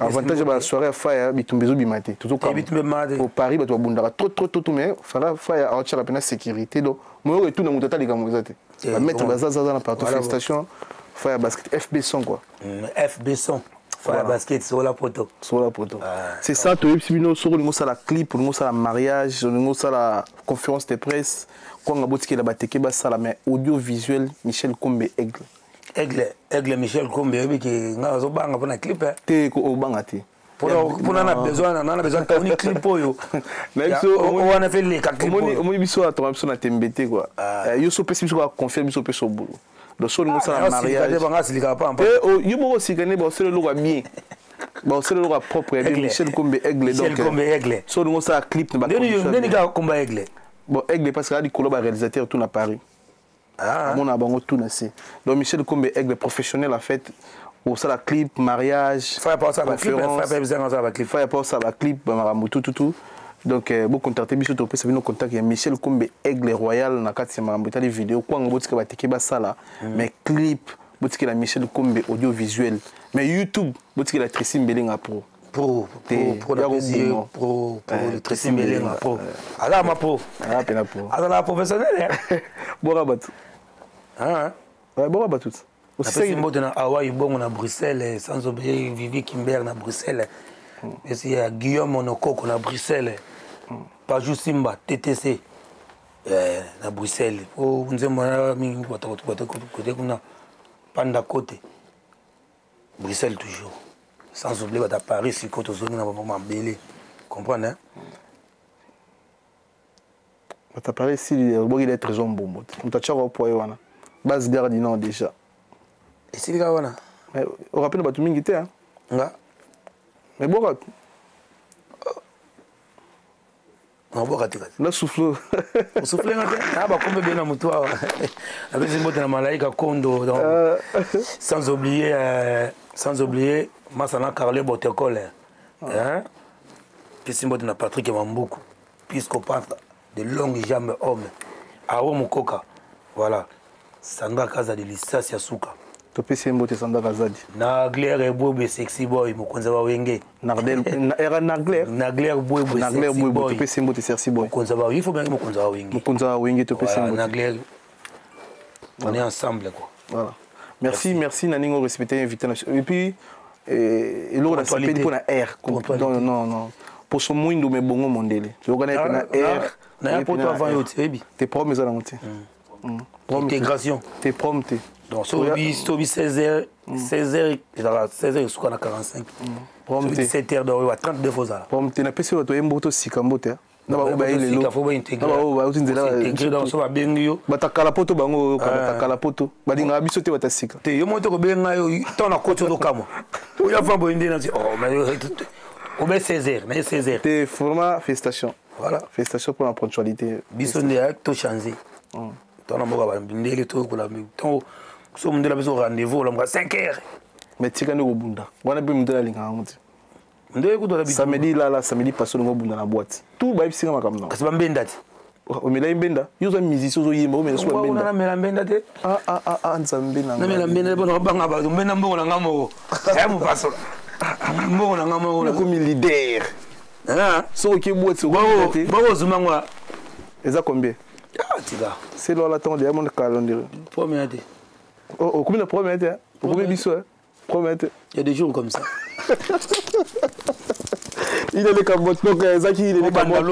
avantage ba soirée à faire bitumbezo bimate tout au Paris ba to bundaka trop mais fera faire à tchara pena sécurité donc moi retour na mutata lika mozate ba mettre bazaza na partout félicitations faire basket FB100 quoi FB100 faire basket sur la poto c'est ça to bino sur le ça la clip le ça la mariage le ça la conférence de presse quand on a botiki la bateke ba sala mais audiovisuel Michel Kombe Aigle Michel Kombe qui nga zo banga pona clip te ko banga te pour na besoin ka uni clip oyo mais on a fait les clip on biso a to na tembete quoi yo so pesi biso ko confirmer biso peso boulot donc so le ça la mariage et yo bo sikane ba so le logo bien ba so le logo propre Michel Kombe Aigle so le ça clip na ba ndeni ga Kombe Aigle. Bon, Aigle parce qu'il y a des réalisateurs tout à Paris. Ah. Mon abonnement tout naissé. Donc Michel Kombe Aigle professionnel en fait au ça la clip mariage. Faire pas ça clip. Faire pas ça la clip tout. Donc beaucoup contacter biso to pesa bino contact ya Michel Kombe Aigle Royal na kati ya mambo tali vidéo kwa ngobotika bateke ba sala mais clip botika la Michel Kombe audiovisuel mais YouTube botika la Tracy Mbelenga pro. Pour le Tracy Mbelenga pro. Alors ma pro. Ah pena pro. Alors la professionnelle. Bora batu. Ah. Ouais bora batu. Aussi c'est mot na Hawaii bon na Bruxelles sans oublier Vivi Kimber na Bruxelles. Et c'est Guillaume Monokoko na Bruxelles. Paju Simba TTC na Bruxelles. Oh nzemba mingi côté kuna panda côté. Bruxelles toujours. Sans oublier à Paris, si côté zone na maman belé. Comprendre hein? À Paris si il est très bon. On t'a tcharo pour wana. Base garde non déjà. Et si ga wana. Mais on rappelle ba tout mingi té hein. Nga. Mais bon non bon raté. La souffle. Souffle ngate. Ah ba kombe bien na mutu wa. Avec ces mots na malaika kondo donc sans oublier Masana Carle Botekole. Hein? Puis Simbo de Patrick Mambuku. Piscopatre de longues jambes hommes. Aro Mukoka. Voilà. Sandra Kaza de Lissas Yasuka. Topé Simbo de Sandra Kazadi. Nagler et Boube sexy boy. Mukonza Wenge. Nagler. Era Nagler. Nagler Boube sexy boy. Topé Simbo de sexy boy. Mukonza Wenge. Il faut bien que Mukonza Wenge. Mukonza Wenge Topé Simbo. Nagler. On est ensemble quoi. Voilà. Merci Naningo respecter l'invitation. Et puis et l'autre ça peut pour la air non pour son moindre mais bongo mondele tu connais na air na pour toi avant yotebi tes promesses à la montée intégration tes promptes donc sobi 16h jusqu'à 45 prompte 7h de 32 fois ça prompte na pesi to emboto sikambote faut intégrer dans so ba bengio batakala poto bango batakala poto badinga biso te batasika te yo moto ko benga yo to na koto do kamo o ya fa boinde na oh mais o be 16h mais 16h te format félicitations voilà félicitations pour la ponctualité biso ndi ak to changer to na mboka ba ndele to ko la to so mundela biso rendez-vous la 5h mais tika ne ko bunda wana bi mundela linga ngoti samedi samedi passé on bunda na boîte tout ba bisinga makamna kasi bambenda ti o mela mbenda yuzo musicien zo yimba o mela so mbenda na mela mbenda te nzambe na mela mbenda bona banga ba mbenda mbongo na ngamo ya mu paso mbongo na ngamo na comme leader so ki boîte ba zumangwa eza combien tika c'est là l'attendre ya mon calendrier première te oh combien de première te combien biso première te il y a des jours comme ça il est le Cambodge donc Zaki il est le Cambodge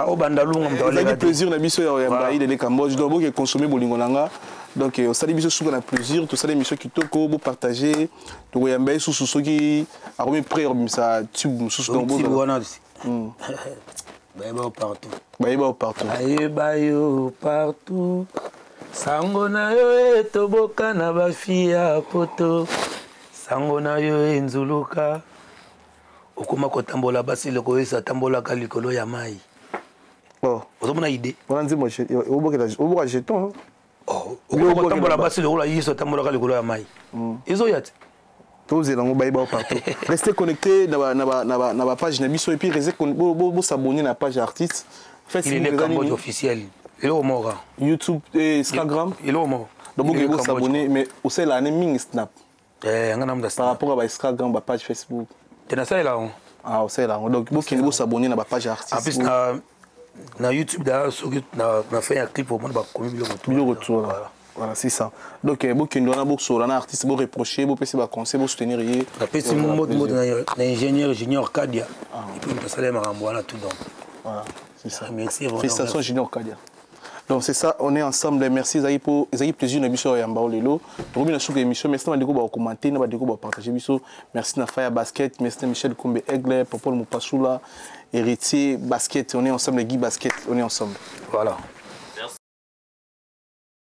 au bandalunga mtawale plaisir na biso ya yamba il est le Cambodge donc que consommer bolingo nanga donc on sali biso suka na plaisir to sali biso kitoko bo partager to yamba susu soki a remis prêt ça tube susu donc bo baïba partout sango na yo etoboka na bafia poto sango na yo enzuluka okoma kotambola basi leko esa tambolaka likolo ya mai ozomona idée wana nzimo oboka jeton okoma kotambola basi leko la yiso tambolaka likolo ya mai ezoya te tozelango bayiba partout restez connectés na ba page na biso et puis restez bo s'abonner na page artiste il est le Cambodge officiel il est au Mora YouTube et Instagram il est au Mora donc vous s'abonner mais aussi la naming snap par rapport à Instagram ba page Facebook tena ça là ah c'est là donc vous s'abonner na ba page artiste en plus na YouTube da na fait un clip au monde ba comme le retour voilà c'est ça donc beaucoup ndona beaucoup na artiste bo reprocher bo pesi ba conseil bo soutenir yé la pesi mode na ingénieur junior Kadia et puis on ça les marambo là tout donc voilà c'est ça merci félicitations junior Kadia donc c'est ça on est ensemble merci Zaï pour Zaï plaisir na biso ya mbao lelo robi na souka émission merci na ndeko ba commenter na ba ndeko ba partager biso merci na Fire Basket merci na Michel Kombe Aigle Popol Mupasula héritier basket on est ensemble Guy Basket on est ensemble voilà